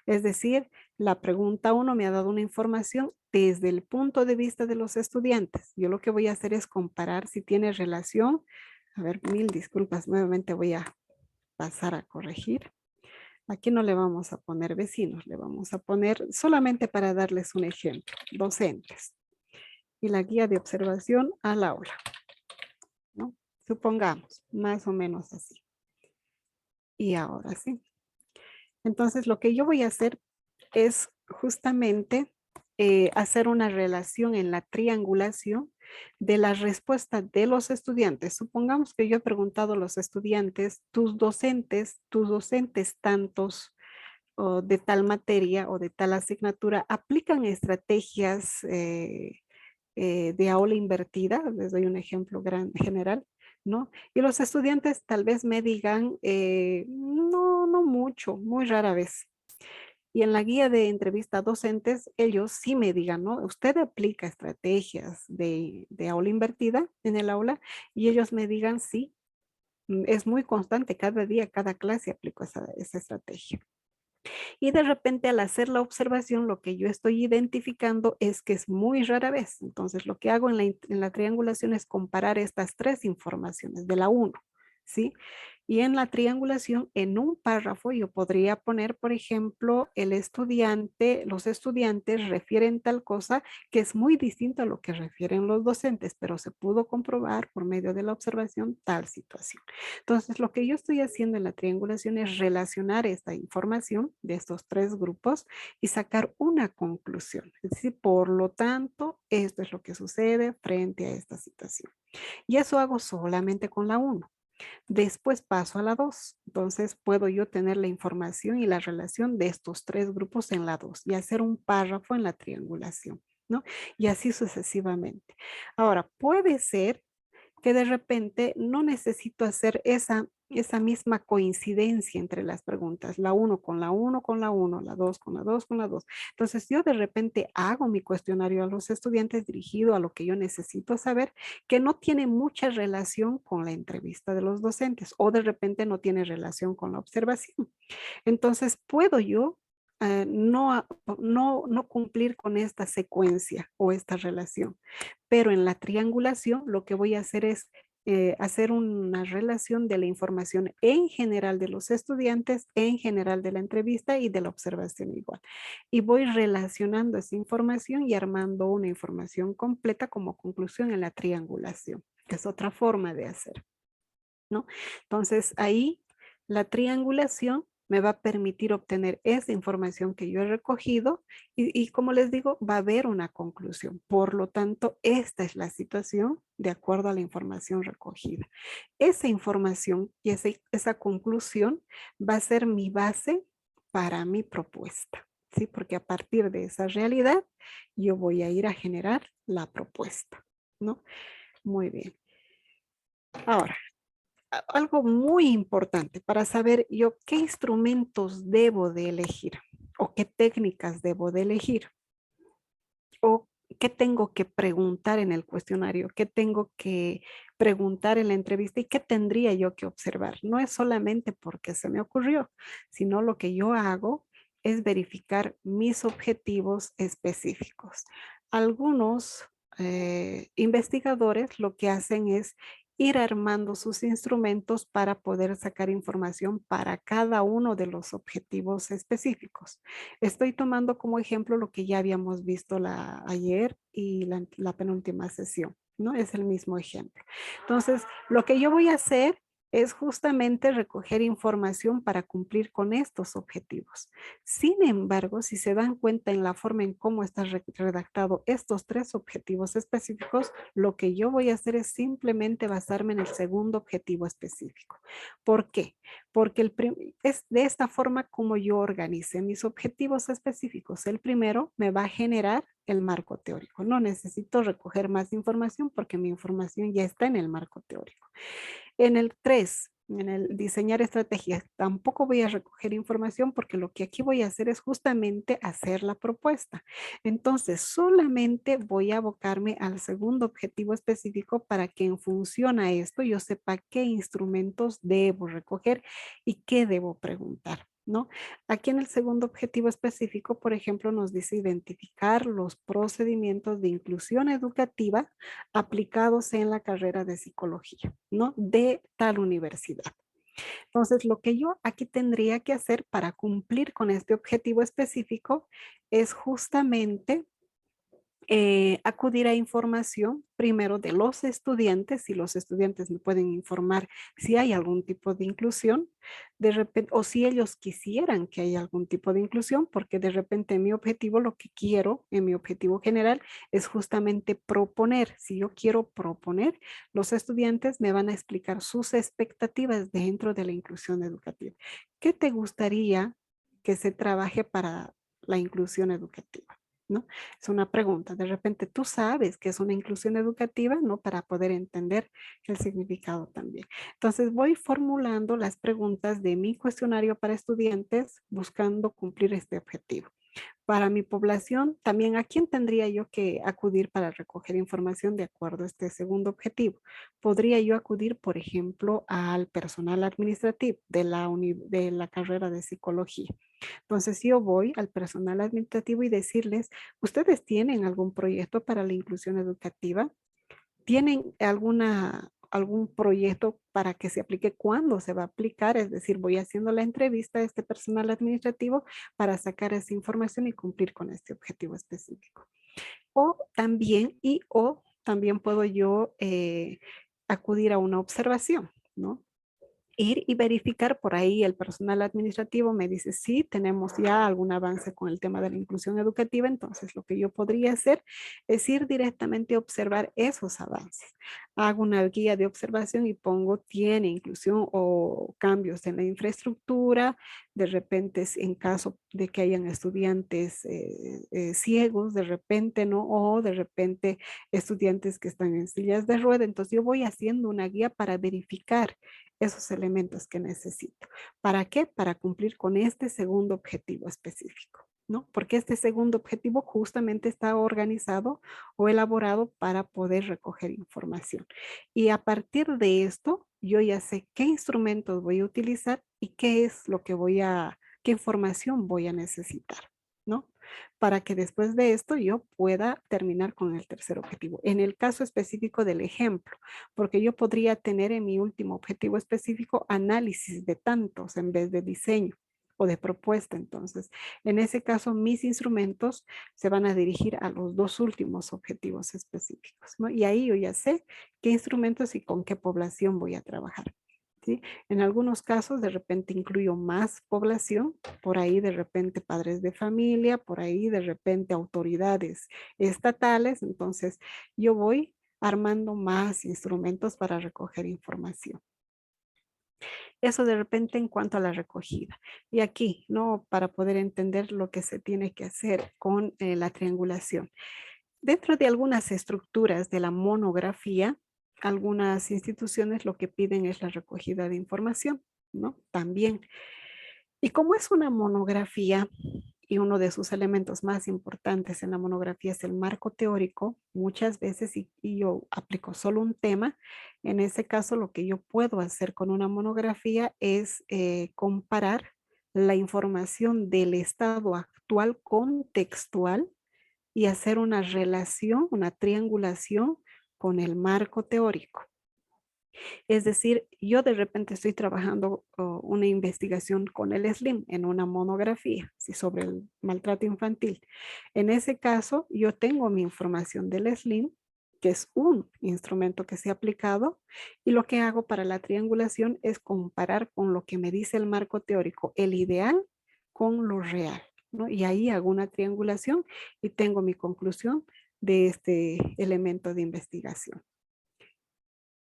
Es decir, la pregunta 1 me ha dado una información desde el punto de vista de los estudiantes. Yo lo que voy a hacer es comparar si tiene relación A ver, mil disculpas, nuevamente voy a pasar a corregir. Aquí no le vamos a poner vecinos, le vamos a poner solamente para darles un ejemplo, docentes. Y la guía de observación al aula, ¿no? Supongamos, más o menos así. Y ahora sí. Entonces, lo que yo voy a hacer es justamente hacer una relación en la triangulación de la respuesta de los estudiantes. Supongamos que yo he preguntado a los estudiantes, tus docentes tantos o de tal materia o de tal asignatura, ¿aplican estrategias de aula invertida? Les doy un ejemplo general, ¿no? Y los estudiantes tal vez me digan, no, no mucho, muy rara vez. Y en la guía de entrevista a docentes, ellos sí me digan, ¿no? Usted aplica estrategias de aula invertida en el aula y ellos me digan, sí, es muy constante, cada día, cada clase aplico esa estrategia. Y de repente al hacer la observación, lo que yo estoy identificando es que es muy rara vez. Entonces lo que hago en la triangulación es comparar estas tres informaciones de la 1, ¿sí? Y en la triangulación, en un párrafo, yo podría poner, por ejemplo, los estudiantes refieren tal cosa que es muy distinto a lo que refieren los docentes, pero se pudo comprobar por medio de la observación tal situación. Entonces, lo que yo estoy haciendo en la triangulación es relacionar esta información de estos tres grupos y sacar una conclusión. Es decir, por lo tanto, esto es lo que sucede frente a esta situación. Y eso hago solamente con la 1. Después paso a la 2. Entonces puedo yo tener la información y la relación de estos tres grupos en la 2 y hacer un párrafo en la triangulación, ¿no? Y así sucesivamente. Ahora, puede ser que de repente no necesito hacer esa misma coincidencia entre las preguntas, la 1 con la 1 con la 1, la 2 con la 2 con la 2. Entonces yo de repente hago mi cuestionario a los estudiantes dirigido a lo que yo necesito saber, que no tiene mucha relación con la entrevista de los docentes o de repente no tiene relación con la observación. Entonces puedo yo no cumplir con esta secuencia o esta relación. Pero en la triangulación lo que voy a hacer es hacer una relación de la información en general de los estudiantes, en general de la entrevista y de la observación igual. Y voy relacionando esa información y armando una información completa como conclusión en la triangulación, que es otra forma de hacer, ¿no? Entonces ahí la triangulación me va a permitir obtener esa información que yo he recogido y como les digo, va a haber una conclusión. Por lo tanto, esta es la situación de acuerdo a la información recogida. Esa información y esa conclusión va a ser mi base para mi propuesta, ¿sí? Porque a partir de esa realidad, yo voy a ir a generar la propuesta, ¿no? Muy bien. Ahora, algo muy importante para saber yo qué instrumentos debo de elegir o qué técnicas debo de elegir o qué tengo que preguntar en el cuestionario, qué tengo que preguntar en la entrevista y qué tendría yo que observar. No es solamente porque se me ocurrió, sino lo que yo hago es verificar mis objetivos específicos. Algunos investigadores lo que hacen es ir armando sus instrumentos para poder sacar información para cada uno de los objetivos específicos. Estoy tomando como ejemplo lo que ya habíamos visto ayer y la penúltima sesión, ¿no? Es el mismo ejemplo. Entonces, lo que yo voy a hacer es justamente recoger información para cumplir con estos objetivos. Sin embargo, si se dan cuenta en la forma en cómo está redactado estos tres objetivos específicos, lo que yo voy a hacer es simplemente basarme en el segundo objetivo específico. ¿Por qué? Porque es de esta forma como yo organicé mis objetivos específicos. El primero me va a generar el marco teórico. No necesito recoger más información porque mi información ya está en el marco teórico. En el 3, en el diseñar estrategias, tampoco voy a recoger información porque lo que aquí voy a hacer es justamente hacer la propuesta. Entonces, solamente voy a abocarme al segundo objetivo específico para que en función a esto yo sepa qué instrumentos debo recoger y qué debo preguntar. ¿no? Aquí en el segundo objetivo específico, por ejemplo, nos dice identificar los procedimientos de inclusión educativa aplicados en la carrera de psicología, ¿no? De tal universidad. Entonces, lo que yo aquí tendría que hacer para cumplir con este objetivo específico es justamente acudir a información primero de los estudiantes, si los estudiantes me pueden informar si hay algún tipo de inclusión, de repente, o si ellos quisieran que haya algún tipo de inclusión, porque de repente mi objetivo, lo que quiero en mi objetivo general es justamente proponer. Si yo quiero proponer, los estudiantes me van a explicar sus expectativas dentro de la inclusión educativa. ¿Qué te gustaría que se trabaje para la inclusión educativa? ¿No? Es una pregunta. De repente tú sabes que es una inclusión educativa, ¿no? Para poder entender el significado también. Entonces voy formulando las preguntas de mi cuestionario para estudiantes buscando cumplir este objetivo. Para mi población, también a quién tendría yo que acudir para recoger información de acuerdo a este segundo objetivo. Podría yo acudir, por ejemplo, al personal administrativo de la carrera de psicología. Entonces yo voy al personal administrativo y decirles, ¿ustedes tienen algún proyecto para la inclusión educativa? ¿Tienen algún proyecto para que se aplique? ¿Cuándo se va a aplicar? Es decir, voy haciendo la entrevista a este personal administrativo para sacar esa información y cumplir con este objetivo específico. O también puedo yo acudir a una observación, ¿no? Ir y verificar por ahí el personal administrativo me dice, sí, tenemos ya algún avance con el tema de la inclusión educativa, entonces lo que yo podría hacer es ir directamente a observar esos avances. Hago una guía de observación y pongo, tiene inclusión o cambios en la infraestructura, de repente en caso de que hayan estudiantes ciegos, de repente, ¿no? O de repente estudiantes que están en sillas de rueda, entonces yo voy haciendo una guía para verificar esos elementos que necesito. ¿Para qué? Para cumplir con este segundo objetivo específico, ¿no? Porque este segundo objetivo justamente está organizado o elaborado para poder recoger información. Y a partir de esto, yo ya sé qué instrumentos voy a utilizar y qué es lo que qué información voy a necesitar, ¿no? Para que después de esto yo pueda terminar con el tercer objetivo. En el caso específico del ejemplo, porque yo podría tener en mi último objetivo específico análisis de tantos en vez de diseño o de propuesta. Entonces, en ese caso, mis instrumentos se van a dirigir a los dos últimos objetivos específicos, ¿no? Y ahí yo ya sé qué instrumentos y con qué población voy a trabajar. ¿Sí? En algunos casos de repente incluyo más población, por ahí de repente padres de familia, por ahí de repente autoridades estatales, entonces yo voy armando más instrumentos para recoger información. Eso de repente en cuanto a la recogida. Y aquí, ¿no? Para poder entender lo que se tiene que hacer con la triangulación. Dentro de algunas estructuras de la monografía, algunas instituciones lo que piden es la recogida de información, ¿no? También. Y como es una monografía y uno de sus elementos más importantes en la monografía es el marco teórico, muchas veces, y yo aplico solo un tema, en ese caso lo que yo puedo hacer con una monografía es comparar la información del estado actual contextual y hacer una relación, una triangulación con el marco teórico. Es decir, yo de repente estoy trabajando una investigación con el SLIM en una monografía sobre el maltrato infantil. En ese caso, yo tengo mi información del SLIM, que es un instrumento que se ha aplicado, y lo que hago para la triangulación es comparar con lo que me dice el marco teórico, el ideal con lo real, ¿no? Y ahí hago una triangulación y tengo mi conclusión de este elemento de investigación.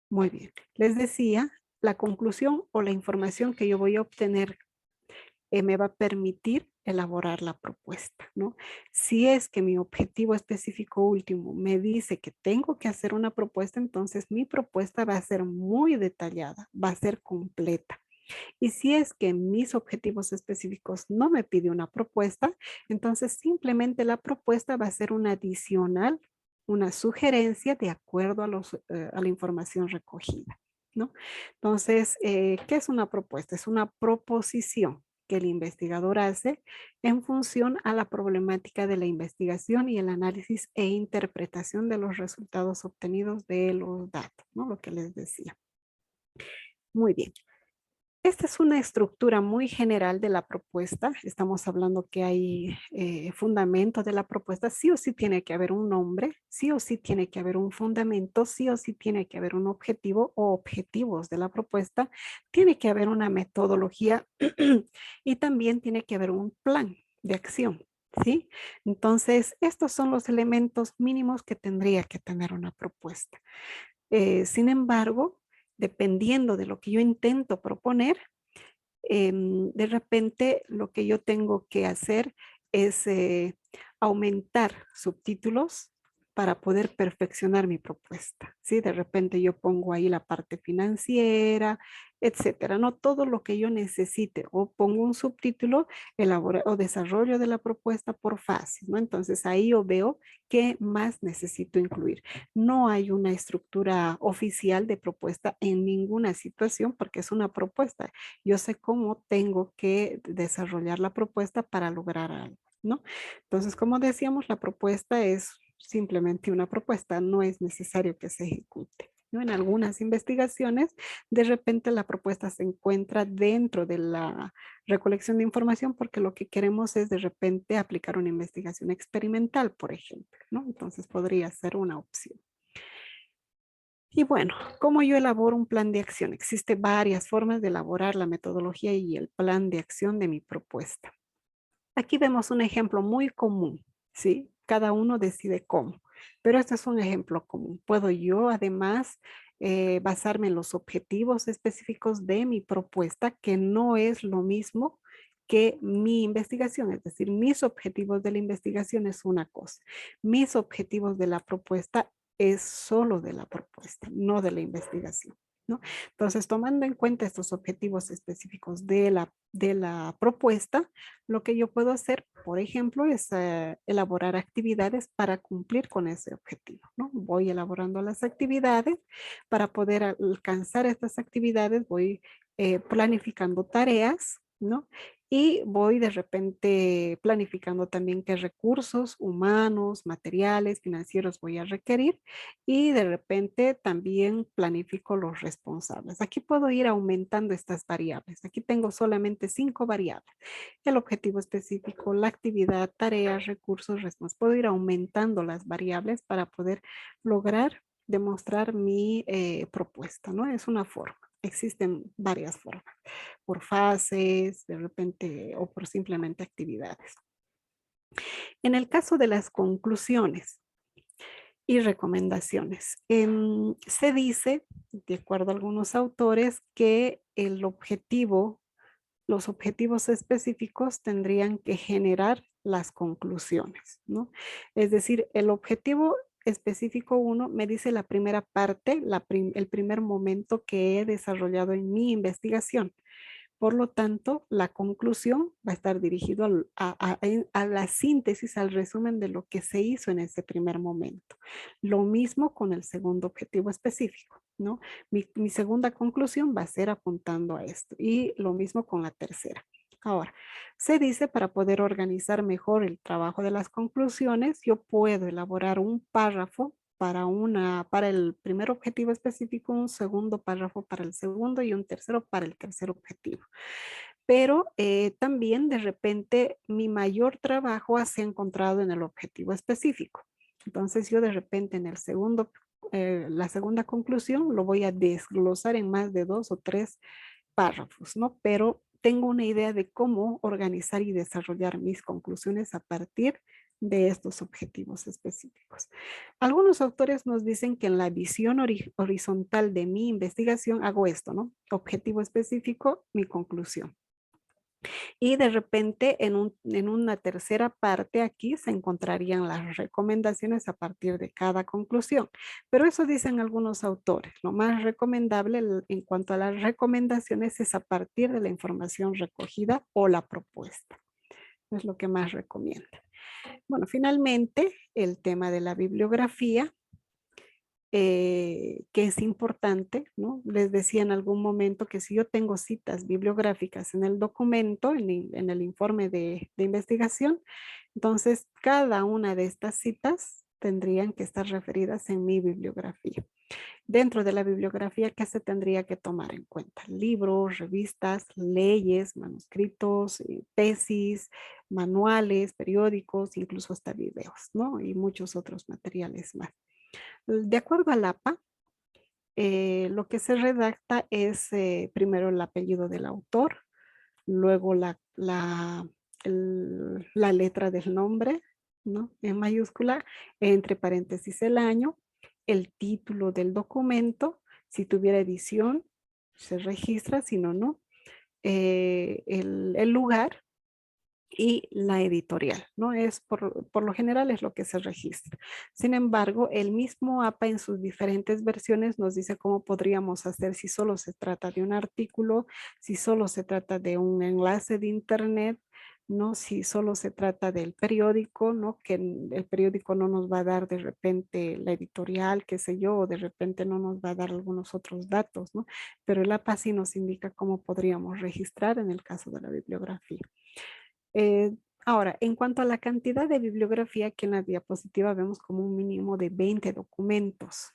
Muy bien. Les decía, la conclusión o la información que yo voy a obtener me va a permitir elaborar la propuesta, ¿no? Si es que mi objetivo específico último me dice que tengo que hacer una propuesta, entonces mi propuesta va a ser muy detallada, va a ser completa. Y si es que mis objetivos específicos no me pide una propuesta, entonces simplemente la propuesta va a ser una adicional, una sugerencia de acuerdo a la información recogida, ¿no? Entonces, ¿qué es una propuesta? Es una proposición que el investigador hace en función a la problemática de la investigación y el análisis e interpretación de los resultados obtenidos de los datos, ¿no? Lo que les decía. Muy bien. Esta es una estructura muy general de la propuesta. Estamos hablando que hay fundamentos de la propuesta. Sí o sí tiene que haber un nombre, sí o sí tiene que haber un fundamento, sí o sí tiene que haber un objetivo o objetivos de la propuesta. Tiene que haber una metodología y también tiene que haber un plan de acción, ¿sí? Entonces, estos son los elementos mínimos que tendría que tener una propuesta. Sin embargo, dependiendo de lo que yo intento proponer, de repente lo que yo tengo que hacer es aumentar subtítulos para poder perfeccionar mi propuesta, ¿sí? De repente yo pongo ahí la parte financiera, etcétera, no todo lo que yo necesite, o pongo un subtítulo, elabora o desarrollo de la propuesta por fases, ¿no? Entonces ahí yo veo qué más necesito incluir. No hay una estructura oficial de propuesta en ninguna situación porque es una propuesta. Yo sé cómo tengo que desarrollar la propuesta para lograr algo, ¿no? Entonces, como decíamos, la propuesta es simplemente una propuesta, no es necesario que se ejecute, ¿no? En algunas investigaciones, de repente la propuesta se encuentra dentro de la recolección de información porque lo que queremos es de repente aplicar una investigación experimental, por ejemplo, ¿no? Entonces podría ser una opción. Y bueno, ¿cómo yo elaboro un plan de acción? Existen varias formas de elaborar la metodología y el plan de acción de mi propuesta. Aquí vemos un ejemplo muy común, ¿sí? Cada uno decide cómo, pero este es un ejemplo común. Puedo yo además basarme en los objetivos específicos de mi propuesta, que no es lo mismo que mi investigación, es decir, mis objetivos de la investigación es una cosa, mis objetivos de la propuesta es solo de la propuesta, no de la investigación, ¿no? Entonces, tomando en cuenta estos objetivos específicos de la propuesta, lo que yo puedo hacer, por ejemplo, es elaborar actividades para cumplir con ese objetivo, ¿no? Voy elaborando las actividades. Para poder alcanzar estas actividades, voy planificando tareas, ¿no? Y voy de repente planificando también qué recursos humanos, materiales, financieros voy a requerir y de repente también planifico los responsables. Aquí puedo ir aumentando estas variables. Aquí tengo solamente 5 variables. El objetivo específico, la actividad, tareas, recursos, responsables. Puedo ir aumentando las variables para poder lograr demostrar mi propuesta, ¿no? Es una forma. Existen varias formas, por fases, de repente, o por simplemente actividades. En el caso de las conclusiones y recomendaciones, se dice, de acuerdo a algunos autores, que el objetivo, los objetivos específicos tendrían que generar las conclusiones, ¿no? Es decir, el objetivo específico 1 me dice la primera parte, el primer momento que he desarrollado en mi investigación. Por lo tanto, la conclusión va a estar dirigido a la síntesis, al resumen de lo que se hizo en ese primer momento. Lo mismo con el segundo objetivo específico, ¿no? Mi segunda conclusión va a ser apuntando a esto y lo mismo con la tercera. Ahora, se dice para poder organizar mejor el trabajo de las conclusiones, yo puedo elaborar un párrafo para el primer objetivo específico, un segundo párrafo para el segundo y un tercero para el tercer objetivo. Pero también de repente mi mayor trabajo se ha encontrado en el objetivo específico. Entonces yo de repente en el la segunda conclusión lo voy a desglosar en más de 2 o 3 párrafos, ¿no? Pero tengo una idea de cómo organizar y desarrollar mis conclusiones a partir de estos objetivos específicos. Algunos autores nos dicen que en la visión horizontal de mi investigación hago esto, ¿no? Objetivo específico, mi conclusión. Y de repente en una tercera parte aquí se encontrarían las recomendaciones a partir de cada conclusión. Pero eso dicen algunos autores. Lo más recomendable en cuanto a las recomendaciones es a partir de la información recogida o la propuesta. Es lo que más recomienda. Bueno, finalmente el tema de la bibliografía. que es importante, ¿no? Les decía en algún momento que si yo tengo citas bibliográficas en el documento, en el informe de investigación, entonces cada una de estas citas tendrían que estar referidas en mi bibliografía. Dentro de la bibliografía, ¿qué se tendría que tomar en cuenta? Libros, revistas, leyes, manuscritos, tesis, manuales, periódicos, incluso hasta videos, ¿no? Y muchos otros materiales más. De acuerdo al APA, lo que se redacta es primero el apellido del autor, luego la letra del nombre, ¿no? En mayúscula, entre paréntesis el año, el título del documento, si tuviera edición, se registra, si no, no. El lugar y la editorial, ¿no? Es por lo general es lo que se registra. Sin embargo, el mismo APA en sus diferentes versiones nos dice cómo podríamos hacer si solo se trata de un artículo, si solo se trata de un enlace de internet, ¿no? Si solo se trata del periódico, ¿no? Que el periódico no nos va a dar de repente la editorial, qué sé yo, o de repente no nos va a dar algunos otros datos, ¿no? Pero el APA sí nos indica cómo podríamos registrar en el caso de la bibliografía. Ahora, en cuanto a la cantidad de bibliografía, que en la diapositiva vemos como un mínimo de 20 documentos.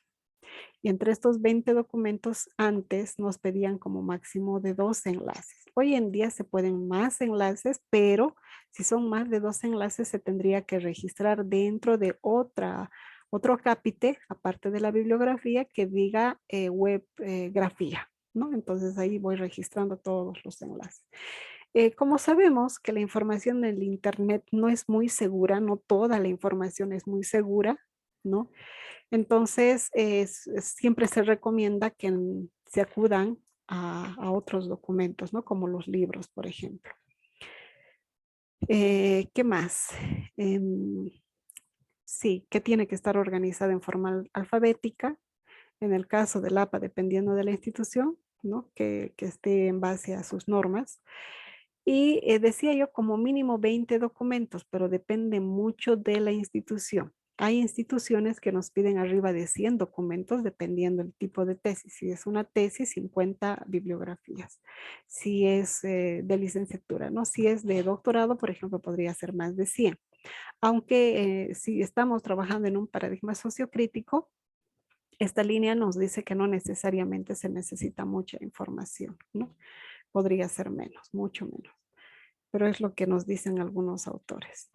Y entre estos 20 documentos antes nos pedían como máximo de 2 enlaces. Hoy en día se pueden más enlaces, pero si son más de 2 enlaces se tendría que registrar dentro de otro cápite, aparte de la bibliografía, que diga webgrafía, ¿no? Entonces ahí voy registrando todos los enlaces. Como sabemos que la información en el internet no es muy segura, no toda la información es muy segura, ¿no? Entonces, siempre se recomienda que se acudan a otros documentos, ¿no? Como los libros, por ejemplo. ¿Qué más? Sí, que tiene que estar organizada en forma alfabética. En el caso del APA, dependiendo de la institución, ¿no? Que esté en base a sus normas. Y decía yo como mínimo 20 documentos, pero depende mucho de la institución. Hay instituciones que nos piden arriba de 100 documentos dependiendo del tipo de tesis. Si es una tesis, 50 bibliografías. Si es de licenciatura, ¿no? Si es de doctorado, por ejemplo, podría ser más de 100. Aunque si estamos trabajando en un paradigma sociocrítico, esta línea nos dice que no necesariamente se necesita mucha información, ¿no? Podría ser menos, mucho menos, pero es lo que nos dicen algunos autores.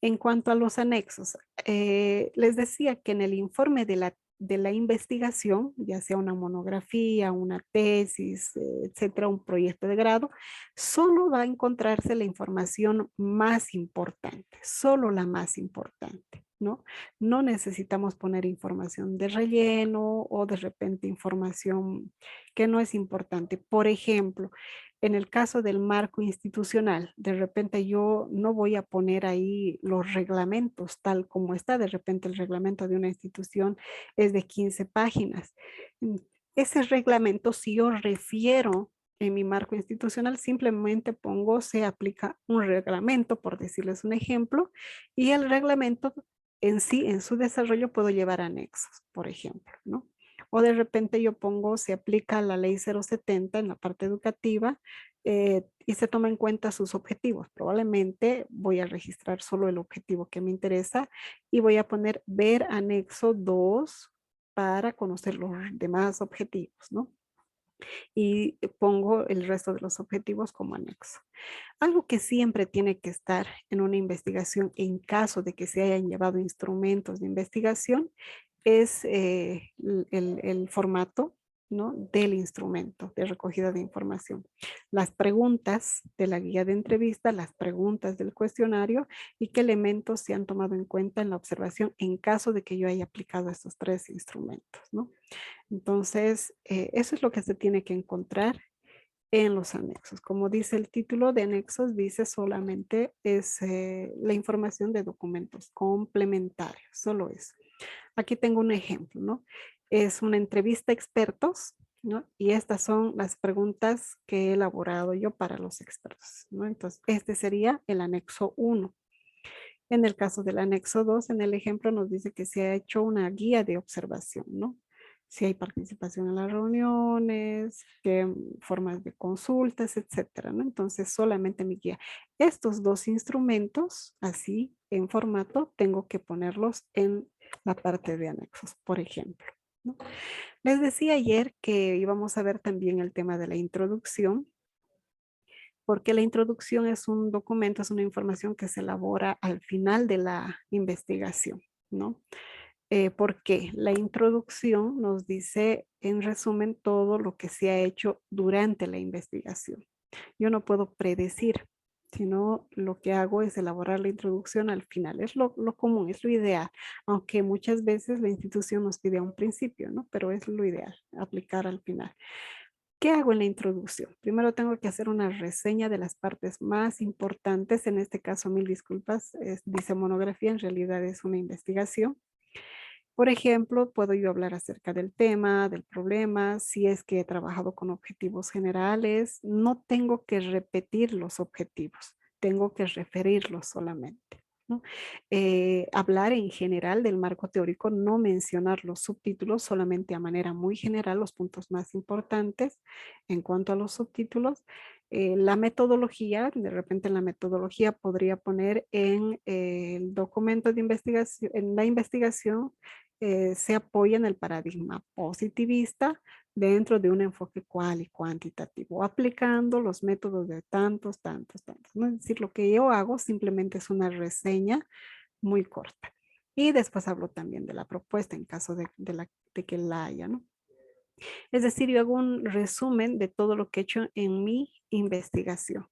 En cuanto a los anexos, les decía que en el informe de la investigación, ya sea una monografía, una tesis, etcétera, un proyecto de grado, solo va a encontrarse la información más importante, solo la más importante, ¿no? No necesitamos poner información de relleno o de repente información que no es importante. Por ejemplo, en el caso del marco institucional, de repente yo no voy a poner ahí los reglamentos tal como está. De repente el reglamento de una institución es de 15 páginas. Ese reglamento, si yo refiero en mi marco institucional, simplemente pongo se aplica un reglamento, por decirles un ejemplo, y el reglamento en sí, en su desarrollo, puedo llevar anexos, por ejemplo, ¿no? O de repente yo pongo, se aplica la ley 070 en la parte educativa y se toma en cuenta sus objetivos. Probablemente voy a registrar solo el objetivo que me interesa y voy a poner ver anexo 2 para conocer los demás objetivos, ¿no? Y pongo el resto de los objetivos como anexo. Algo que siempre tiene que estar en una investigación en caso de que se hayan llevado instrumentos de investigación es el formato, ¿no? Del instrumento de recogida de información. Las preguntas de la guía de entrevista, las preguntas del cuestionario y qué elementos se han tomado en cuenta en la observación en caso de que yo haya aplicado estos 3 instrumentos, ¿no? Entonces, eso es lo que se tiene que encontrar en los anexos. Como dice el título de anexos, dice solamente es la información de documentos complementarios, solo eso. Aquí tengo un ejemplo, ¿no? Es una entrevista a expertos, ¿no? Y estas son las preguntas que he elaborado yo para los expertos, ¿no? Entonces, este sería el anexo 1. En el caso del anexo 2, en el ejemplo nos dice que se ha hecho una guía de observación, ¿no? si hay participación en las reuniones, qué formas de consultas, etcétera, ¿no? Entonces, solamente mi guía. Estos dos instrumentos, así en formato, tengo que ponerlos en la parte de anexos, por ejemplo, ¿no? Les decía ayer que íbamos a ver también el tema de la introducción, porque la introducción es un documento, es una información que se elabora al final de la investigación, ¿no? Porque la introducción nos dice en resumen todo lo que se ha hecho durante la investigación. Yo no puedo predecir, sino lo que hago es elaborar la introducción al final. Es lo común, es lo ideal, aunque muchas veces la institución nos pide a un principio, ¿no? Pero es lo ideal, aplicar al final. ¿Qué hago en la introducción? Primero tengo que hacer una reseña de las partes más importantes. En este caso, mil disculpas, dice monografía, en realidad es una investigación. Por ejemplo, puedo yo hablar acerca del tema, del problema, si es que he trabajado con objetivos generales. No tengo que repetir los objetivos, tengo que referirlos solamente, ¿no? Hablar en general del marco teórico, no mencionar los subtítulos, solamente a manera muy general los puntos más importantes en cuanto a los subtítulos. La metodología, de repente en la metodología podría poner en el documento de investigación, en la investigación, se apoya en el paradigma positivista dentro de un enfoque cual y cuantitativo, aplicando los métodos de tantos, tantos, tantos, ¿no? Es decir, lo que yo hago simplemente es una reseña muy corta. Y después hablo también de la propuesta en caso de que la haya, ¿no? Es decir, yo hago un resumen de todo lo que he hecho en mi investigación.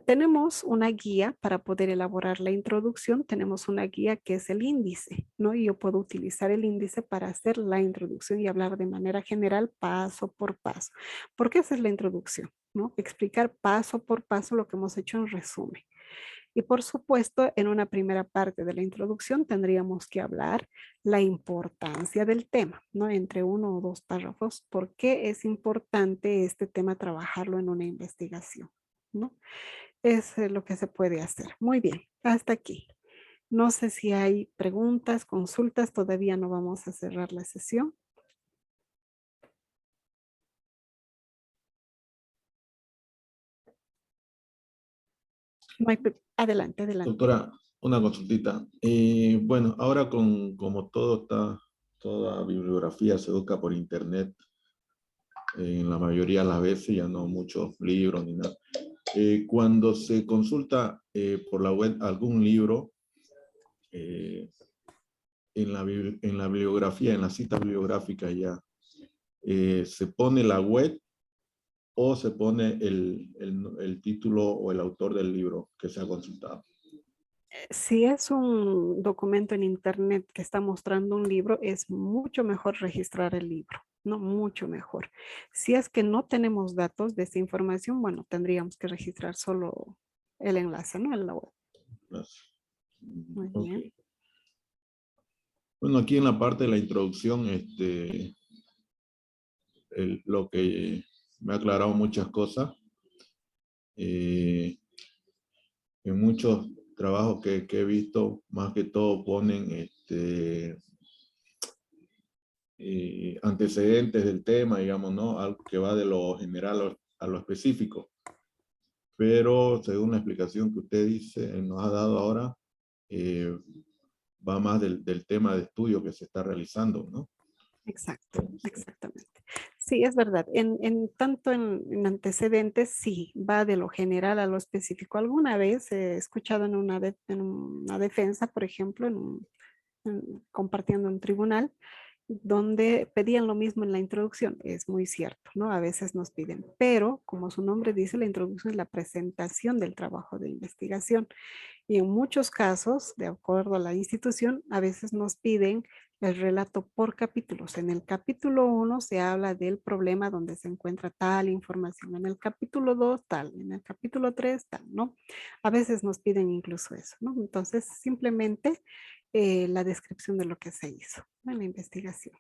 Tenemos una guía para poder elaborar la introducción, tenemos una guía que es el índice, ¿no? Y yo puedo utilizar el índice para hacer la introducción y hablar de manera general paso por paso. Porque esa es la introducción, ¿no? Explicar paso por paso lo que hemos hecho en resumen. Y por supuesto, en una primera parte de la introducción tendríamos que hablar la importancia del tema, ¿no? Entre uno o dos párrafos, ¿por qué es importante este tema trabajarlo en una investigación, ¿no? Es lo que se puede hacer. Muy bien, hasta aquí. No sé si hay preguntas, consultas, todavía no vamos a cerrar la sesión. No hay adelante, adelante. Doctora, una consultita. Bueno, ahora como todo está, toda bibliografía se educa por internet, en la mayoría de las veces, ya no muchos libros ni nada. Cuando se consulta por la web algún libro, en la bibliografía, en la cita bibliográfica ya, se pone la web o se pone el título o el autor del libro que se ha consultado. Si es un documento en internet que está mostrando un libro, es mucho mejor registrar el libro, ¿no? Mucho mejor. Si es que no tenemos datos de esa información, bueno, tendríamos que registrar solo el enlace, ¿no? En la web. Gracias. Muy Ok. bien. Bueno, aquí en la parte de la introducción, lo que me ha aclarado muchas cosas. En muchos trabajos que he visto, más que todo ponen antecedentes del tema, digamos, ¿no? Algo que va de lo general a lo específico. Pero según la explicación que usted dice, nos ha dado ahora, va más del tema de estudio que se está realizando, ¿no? Exacto, exactamente. Sí, es verdad. Tanto en antecedentes, sí, va de lo general a lo específico. Alguna vez he escuchado en una defensa, por ejemplo, compartiendo en un tribunal, donde pedían lo mismo en la introducción. Es muy cierto, ¿no? A veces nos piden, pero como su nombre dice, la introducción es la presentación del trabajo de investigación. Y en muchos casos, de acuerdo a la institución, a veces nos piden el relato por capítulos. En el capítulo 1 se habla del problema donde se encuentra tal información. En el capítulo 2 tal. En el capítulo 3 tal, ¿no? A veces nos piden incluso eso, ¿no? Entonces, simplemente la descripción de lo que se hizo en la investigación.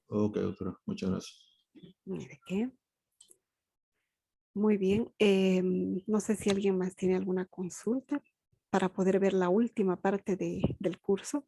Ok, doctora, muchas gracias. Mire qué. Muy bien. No sé si alguien más tiene alguna consulta para poder ver la última parte del curso.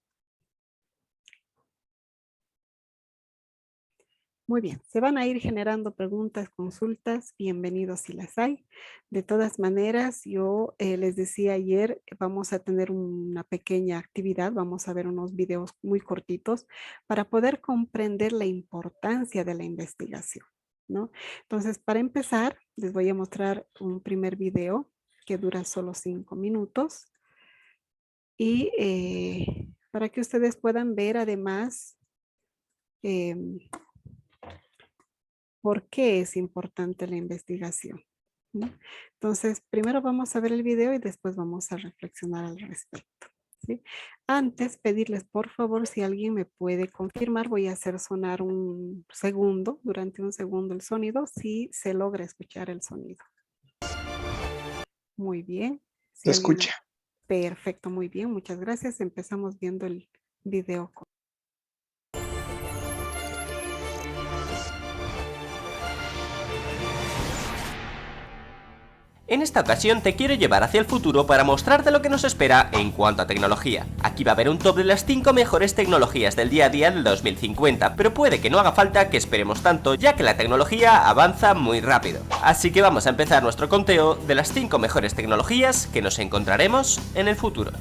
Muy bien, se van a ir generando preguntas, consultas, bienvenidos si las hay. De todas maneras, yo les decía ayer, vamos a tener una pequeña actividad, vamos a ver unos videos muy cortitos para poder comprender la importancia de la investigación, ¿no? Entonces, para empezar, les voy a mostrar un primer video que dura solo 5 minutos y para que ustedes puedan ver además por qué es importante la investigación, ¿no? Entonces, primero vamos a ver el video y después vamos a reflexionar al respecto, ¿sí? Antes, pedirles por favor si alguien me puede confirmar, voy a hacer sonar un segundo, durante un segundo el sonido, si se logra escuchar el sonido. Muy bien. Si Se alguien... escucha. Perfecto, muy bien, muchas gracias. Empezamos viendo el video. En esta ocasión te quiero llevar hacia el futuro para mostrarte lo que nos espera en cuanto a tecnología. Aquí va a haber un top de las 5 mejores tecnologías del día a día del 2050, pero puede que no haga falta que esperemos tanto, ya que la tecnología avanza muy rápido. Así que vamos a empezar nuestro conteo de las 5 mejores tecnologías que nos encontraremos en el futuro.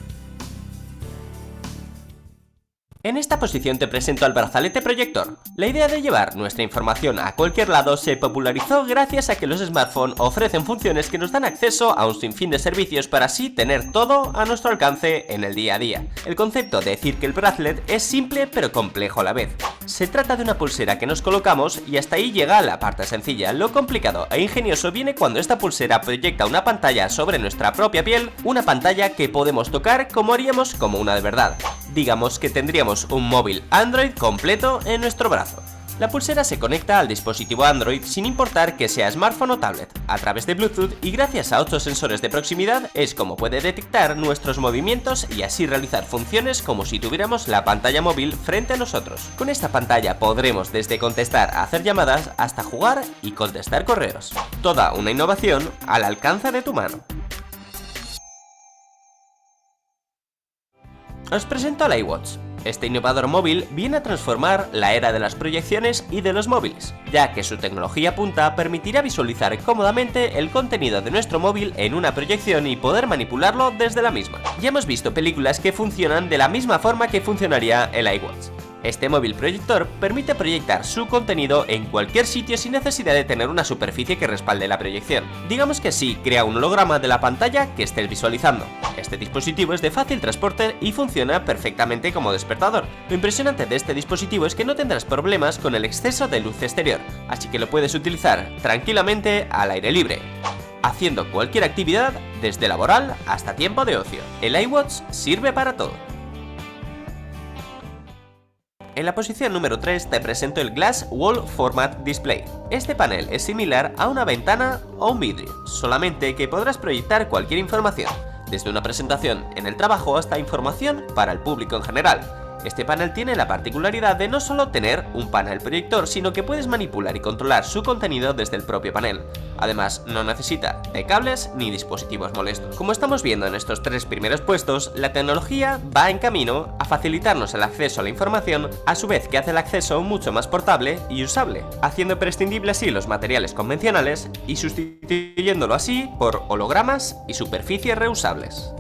En esta posición te presento al brazalete proyector. La idea de llevar nuestra información a cualquier lado se popularizó gracias a que los smartphones ofrecen funciones que nos dan acceso a un sinfín de servicios para así tener todo a nuestro alcance en el día a día. El concepto de decir que el bracelet es simple pero complejo a la vez. Se trata de una pulsera que nos colocamos y hasta ahí llega la parte sencilla. Lo complicado e ingenioso viene cuando esta pulsera proyecta una pantalla sobre nuestra propia piel, una pantalla que podemos tocar como haríamos como una de verdad. Digamos que tendríamos un móvil Android completo en nuestro brazo. La pulsera se conecta al dispositivo Android sin importar que sea smartphone o tablet, a través de Bluetooth, y gracias a 8 sensores de proximidad es como puede detectar nuestros movimientos y así realizar funciones como si tuviéramos la pantalla móvil frente a nosotros. Con esta pantalla podremos desde contestar a hacer llamadas hasta jugar y contestar correos. Toda una innovación al alcance de tu mano. Os presento al iWatch. Este innovador móvil viene a transformar la era de las proyecciones y de los móviles, ya que su tecnología punta permitirá visualizar cómodamente el contenido de nuestro móvil en una proyección y poder manipularlo desde la misma. Ya hemos visto películas que funcionan de la misma forma que funcionaría el iWatch. Este móvil proyector permite proyectar su contenido en cualquier sitio sin necesidad de tener una superficie que respalde la proyección. Digamos que así crea un holograma de la pantalla que estés visualizando. Este dispositivo es de fácil transporte y funciona perfectamente como despertador. Lo impresionante de este dispositivo es que no tendrás problemas con el exceso de luz exterior, así que lo puedes utilizar tranquilamente al aire libre, haciendo cualquier actividad desde laboral hasta tiempo de ocio. El iWatch sirve para todo. En la posición número 3 te presento el Glass Wall Format Display. Este panel es similar a una ventana o un vidrio, solamente que podrás proyectar cualquier información, desde una presentación en el trabajo hasta información para el público en general. Este panel tiene la particularidad de no solo tener un panel proyector, sino que puedes manipular y controlar su contenido desde el propio panel. Además, no necesita de cables ni dispositivos molestos. Como estamos viendo en estos 3 primeros puestos, la tecnología va en camino a facilitarnos el acceso a la información, a su vez que hace el acceso mucho más portable y usable, haciendo prescindibles así los materiales convencionales y sustituyéndolo así por hologramas y superficies reusables.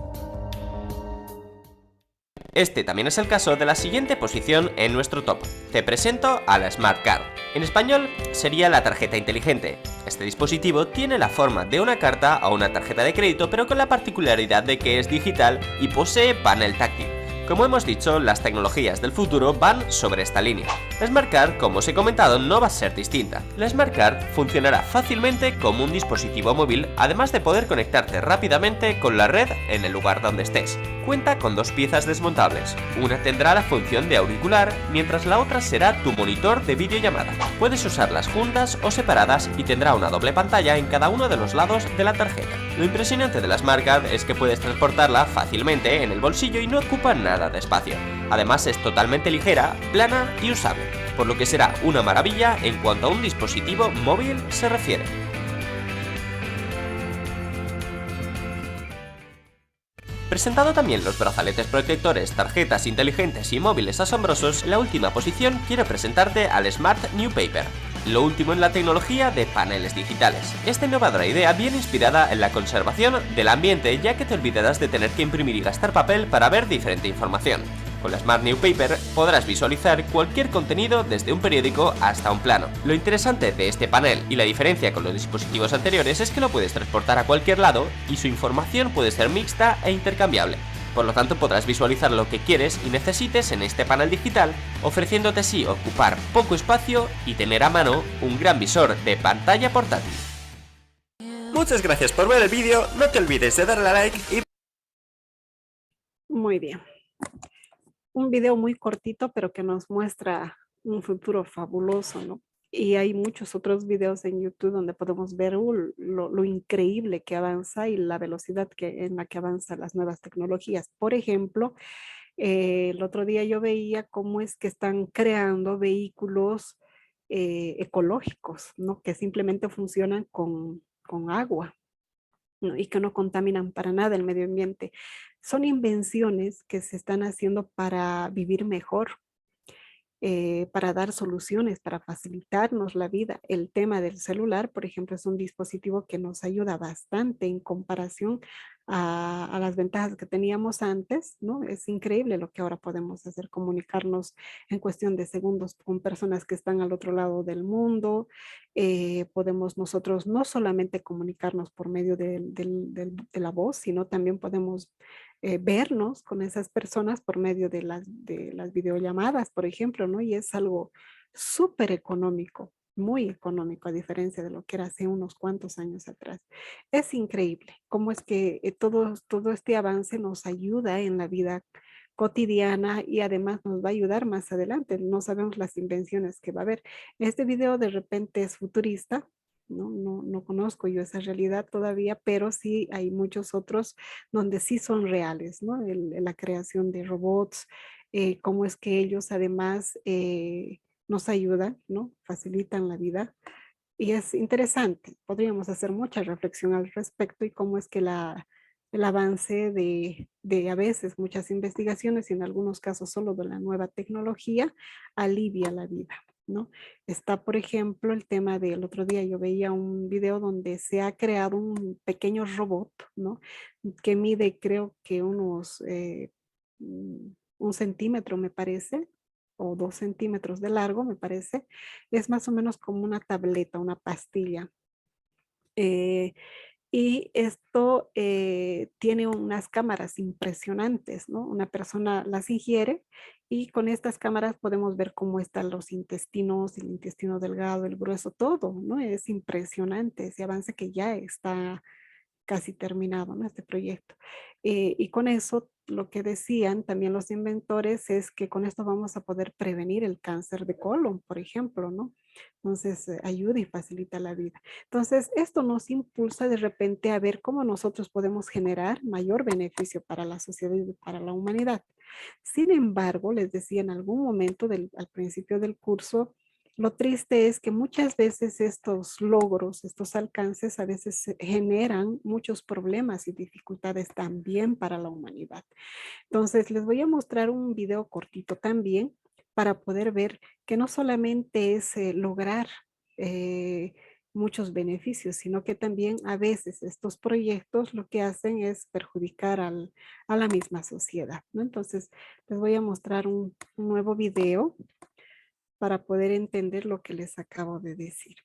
Este también es el caso de la siguiente posición en nuestro top. Te presento a la Smart Card. En español sería la tarjeta inteligente. Este dispositivo tiene la forma de una carta o una tarjeta de crédito, pero con la particularidad de que es digital y posee panel táctil. Como hemos dicho, las tecnologías del futuro van sobre esta línea. La Smart Card, como os he comentado, no va a ser distinta. La Smart Card funcionará fácilmente como un dispositivo móvil, además de poder conectarte rápidamente con la red en el lugar donde estés. Cuenta con 2 piezas desmontables. Una tendrá la función de auricular, mientras la otra será tu monitor de videollamada. Puedes usarlas juntas o separadas y tendrá una doble pantalla en cada uno de los lados de la tarjeta. Lo impresionante de la Smart Card es que puedes transportarla fácilmente en el bolsillo y no ocupa nada de espacio. Además es totalmente ligera, plana y usable, por lo que será una maravilla en cuanto a un dispositivo móvil se refiere. Presentado también los brazaletes protectores, tarjetas inteligentes y móviles asombrosos, en la última posición quiero presentarte al Smart New Paper, lo último en la tecnología de paneles digitales. Esta innovadora idea viene inspirada en la conservación del ambiente, ya que te olvidarás de tener que imprimir y gastar papel para ver diferente información. Con la Smart New Paper podrás visualizar cualquier contenido desde un periódico hasta un plano. Lo interesante de este panel y la diferencia con los dispositivos anteriores es que lo puedes transportar a cualquier lado y su información puede ser mixta e intercambiable. Por lo tanto podrás visualizar lo que quieres y necesites en este panel digital, ofreciéndote así ocupar poco espacio y tener a mano un gran visor de pantalla portátil. Muchas gracias por ver el vídeo, no te olvides de darle a like y... Muy bien. Un video muy cortito, pero que nos muestra un futuro fabuloso, ¿no? Y hay muchos otros videos en YouTube donde podemos ver lo increíble que avanza y la velocidad en la que avanzan las nuevas tecnologías. Por ejemplo, el otro día yo veía cómo es que están creando vehículos ecológicos, ¿no? Que simplemente funcionan con agua, ¿no? Y que no contaminan para nada el medio ambiente. Son invenciones que se están haciendo para vivir mejor, para dar soluciones, para facilitarnos la vida. El tema del celular, por ejemplo, es un dispositivo que nos ayuda bastante en comparación a las ventajas que teníamos antes, ¿no? Es increíble lo que ahora podemos hacer, comunicarnos en cuestión de segundos con personas que están al otro lado del mundo. Podemos nosotros no solamente comunicarnos por medio de la voz, sino también podemos vernos con esas personas por medio de las videollamadas, por ejemplo, ¿no? Y es algo súper económico, muy económico, a diferencia de lo que era hace unos cuantos años atrás. Es increíble cómo es que todo este avance nos ayuda en la vida cotidiana y además nos va a ayudar más adelante. No sabemos las invenciones que va a haber. Este video de repente es futurista, no conozco yo esa realidad todavía, pero sí hay muchos otros donde sí son reales, ¿no? La creación de robots, cómo es que ellos además nos ayudan, ¿no? Facilitan la vida. Y es interesante, podríamos hacer mucha reflexión al respecto y cómo es que el avance de a veces muchas investigaciones y en algunos casos solo de la nueva tecnología alivia la vida, ¿no? Está, por ejemplo, el tema del otro día yo veía un video donde se ha creado un pequeño robot, ¿no? Que mide creo que unos 1 centímetro me parece, o 2 centímetros de largo me parece. Es más o menos como una tableta, una pastilla. Eh, y esto tiene unas cámaras impresionantes, ¿no? Una persona las ingiere y con estas cámaras podemos ver cómo están los intestinos, el intestino delgado, el grueso, todo, ¿no? Es impresionante ese avance que ya está casi terminado, ¿no? Este proyecto. Y con eso, lo que decían también los inventores es que con esto vamos a poder prevenir el cáncer de colon, por ejemplo, ¿no? Entonces, ayuda y facilita la vida. Entonces, esto nos impulsa de repente a ver cómo nosotros podemos generar mayor beneficio para la sociedad y para la humanidad. Sin embargo, les decía en algún momento al principio del curso, lo triste es que muchas veces estos logros, estos alcances a veces generan muchos problemas y dificultades también para la humanidad. Entonces, les voy a mostrar un video cortito también para poder ver que no solamente es lograr muchos beneficios, sino que también a veces estos proyectos lo que hacen es perjudicar a la misma sociedad, ¿no? Entonces, les voy a mostrar un nuevo video para poder entender lo que les acabo de decir.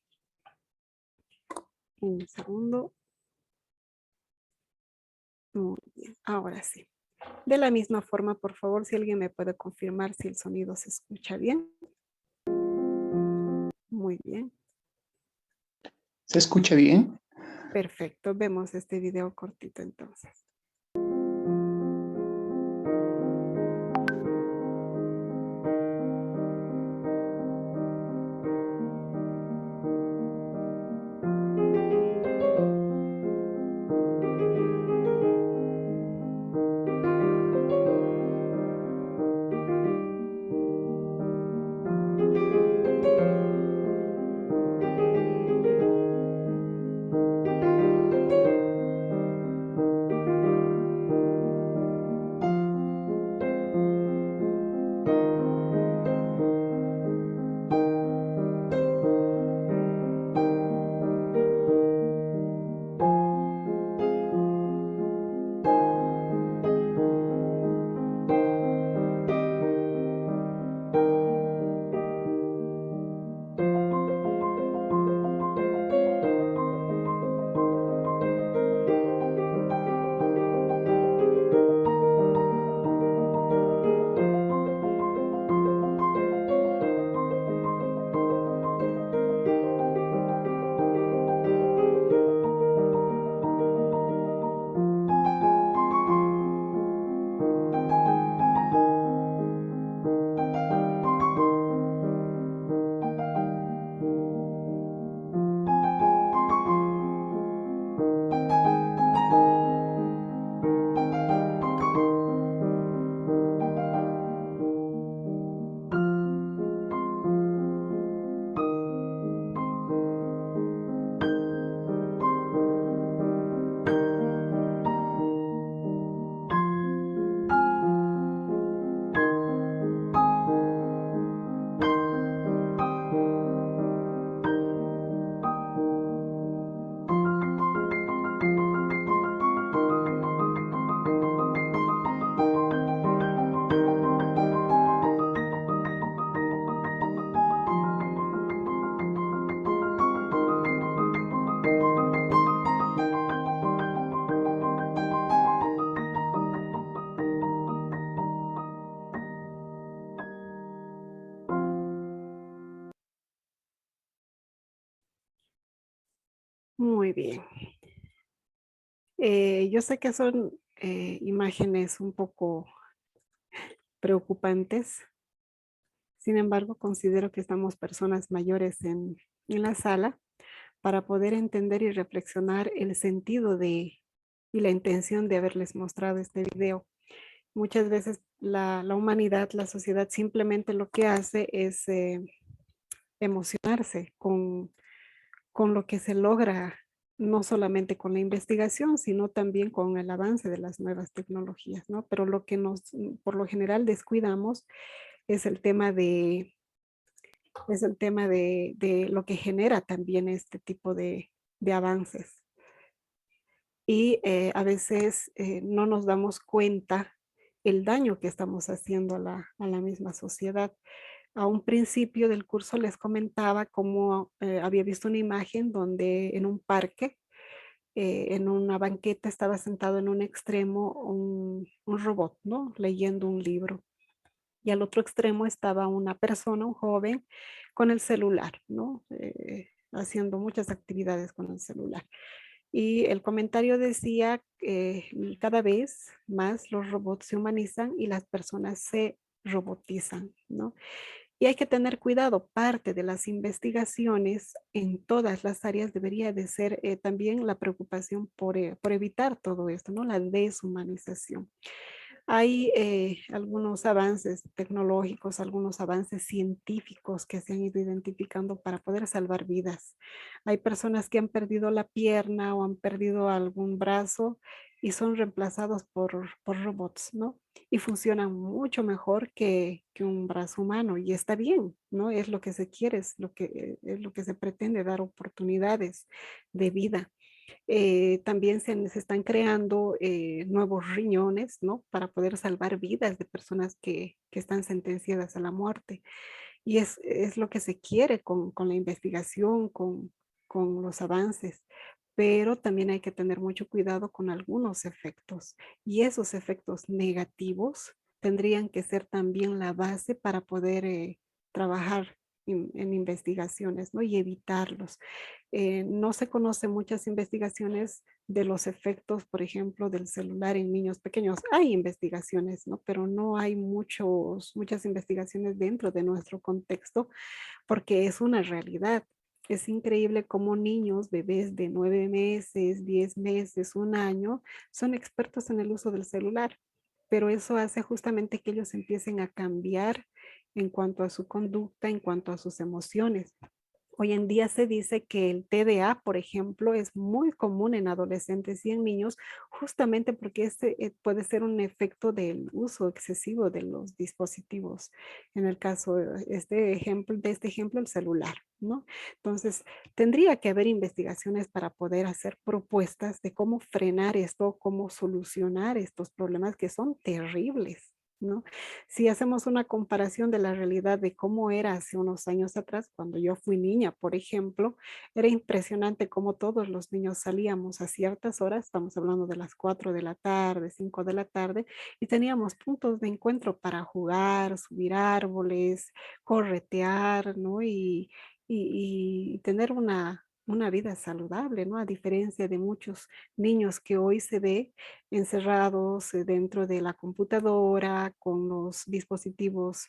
Un segundo. Muy bien, ahora sí. De la misma forma, por favor, si alguien me puede confirmar si el sonido se escucha bien. Muy bien. ¿Se escucha bien? Perfecto, vemos este video cortito entonces. Muy bien. Yo sé que son imágenes un poco preocupantes. Sin embargo, considero que estamos personas mayores en la sala para poder entender y reflexionar el sentido y la intención de haberles mostrado este video. Muchas veces la humanidad, la sociedad simplemente lo que hace es emocionarse con lo que se logra, no solamente con la investigación, sino también con el avance de las nuevas tecnologías, ¿no? Pero lo que por lo general descuidamos es el tema de lo que genera también este tipo de avances. Y a veces no nos damos cuenta el daño que estamos haciendo a la misma sociedad. A un principio del curso les comentaba cómo había visto una imagen donde en un parque, en una banqueta, estaba sentado en un extremo un robot, ¿no? Leyendo un libro. Y al otro extremo estaba una persona, un joven, con el celular, ¿no? Haciendo muchas actividades con el celular. Y el comentario decía que cada vez más los robots se humanizan y las personas se robotizan, ¿no? Y hay que tener cuidado, parte de las investigaciones en todas las áreas debería de ser también la preocupación por evitar todo esto, ¿no? La deshumanización. Hay algunos avances tecnológicos, algunos avances científicos que se han ido identificando para poder salvar vidas. Hay personas que han perdido la pierna o han perdido algún brazo y son reemplazados por robots, ¿no? Y funcionan mucho mejor que un brazo humano y está bien, ¿no? Es lo que se quiere, es lo que se pretende, dar oportunidades de vida. También se están creando nuevos riñones, ¿no? Para poder salvar vidas de personas que están sentenciadas a la muerte. Y es lo que se quiere con la investigación, con los avances. Pero también hay que tener mucho cuidado con algunos efectos. Y esos efectos negativos tendrían que ser también la base para poder trabajar en investigaciones, ¿no? Y evitarlos. No se conocen muchas investigaciones de los efectos, por ejemplo, del celular en niños pequeños. Hay investigaciones, ¿no? Pero no hay muchas investigaciones dentro de nuestro contexto porque es una realidad. Es increíble cómo niños, bebés de 9 meses, 10 meses, un año, son expertos en el uso del celular, pero eso hace justamente que ellos empiecen a cambiar en cuanto a su conducta, en cuanto a sus emociones. Hoy en día se dice que el TDA, por ejemplo, es muy común en adolescentes y en niños, justamente porque este puede ser un efecto del uso excesivo de los dispositivos. En el caso de este ejemplo, el celular, ¿no? Entonces, tendría que haber investigaciones para poder hacer propuestas de cómo frenar esto, cómo solucionar estos problemas que son terribles, ¿no? Si hacemos una comparación de la realidad de cómo era hace unos años atrás, cuando yo fui niña, por ejemplo, era impresionante cómo todos los niños salíamos a ciertas horas, estamos hablando de las 4 de la tarde, 5 de la tarde, y teníamos puntos de encuentro para jugar, subir árboles, corretear, ¿no? Y tener una vida saludable, ¿no? A diferencia de muchos niños que hoy se ve encerrados dentro de la computadora, con los dispositivos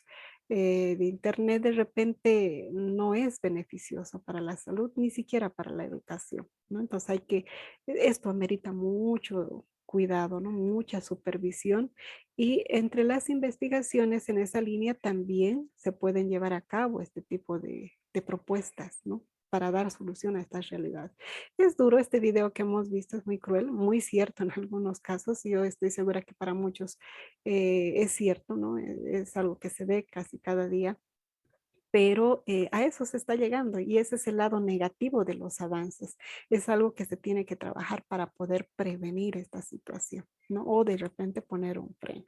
de internet, de repente no es beneficioso para la salud, ni siquiera para la educación, ¿no? Entonces esto amerita mucho cuidado, ¿no? Mucha supervisión y entre las investigaciones en esa línea también se pueden llevar a cabo este tipo de propuestas, ¿no? Para dar solución a estas realidades. Es duro este video que hemos visto, es muy cruel, muy cierto en algunos casos. Yo estoy segura que para muchos es cierto, ¿no? Es algo que se ve casi cada día, pero a eso se está llegando y ese es el lado negativo de los avances. Es algo que se tiene que trabajar para poder prevenir esta situación, ¿no? O de repente poner un freno.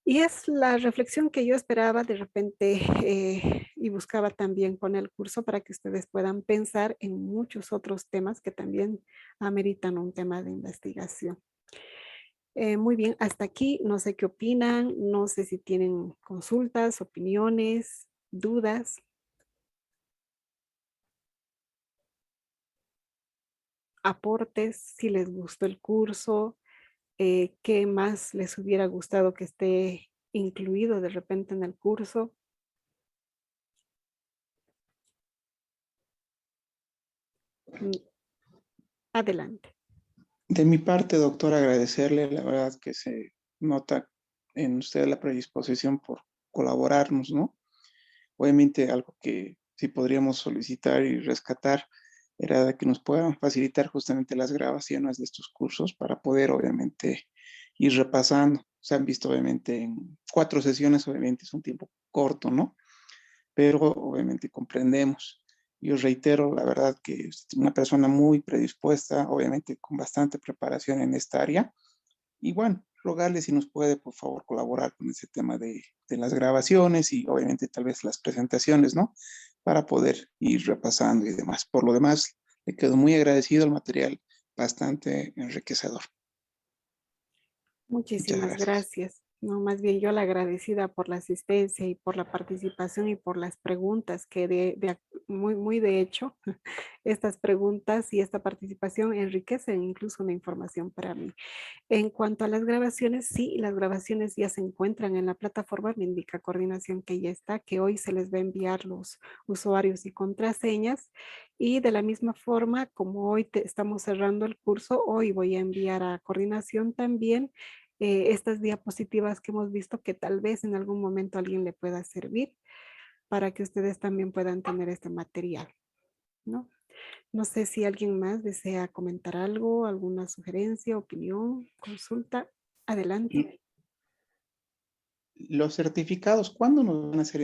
Y es la reflexión que yo esperaba de repente y buscaba también con el curso para que ustedes puedan pensar en muchos otros temas que también ameritan un tema de investigación. Muy bien, hasta aquí, no sé qué opinan, no sé si tienen consultas, opiniones, dudas. aportes, si les gustó el curso, qué más les hubiera gustado que esté incluido de repente en el curso. Adelante. De mi parte, doctor, agradecerle, la verdad que se nota en usted la predisposición por colaborarnos, ¿no? Obviamente algo que sí podríamos solicitar y rescatar era de que nos puedan facilitar justamente las grabaciones de estos cursos para poder obviamente ir repasando. Se han visto obviamente en 4 sesiones, obviamente es un tiempo corto, ¿no? Pero obviamente comprendemos. Yo reitero, la verdad que es una persona muy predispuesta, obviamente con bastante preparación en esta área. Y bueno, rogarle si nos puede, por favor, colaborar con ese tema de las grabaciones y obviamente tal vez las presentaciones, ¿no? Para poder ir repasando y demás. Por lo demás, le quedo muy agradecido, el material bastante enriquecedor. Muchas Muchísimas gracias. gracias. No, más bien yo la agradecida por la asistencia y por la participación y por las preguntas que muy de hecho, estas preguntas y esta participación enriquecen incluso la información para mí. En cuanto a las grabaciones, sí, las grabaciones ya se encuentran en la plataforma, me indica coordinación que ya está, que hoy se les va a enviar los usuarios y contraseñas. Y de la misma forma, como hoy estamos cerrando el curso, hoy voy a enviar a coordinación también estas diapositivas que hemos visto que tal vez en algún momento a alguien le pueda servir para que ustedes también puedan tener este material, ¿no? No sé si alguien más desea comentar algo, alguna sugerencia, opinión, consulta. Adelante. Los certificados, ¿cuándo nos van a ser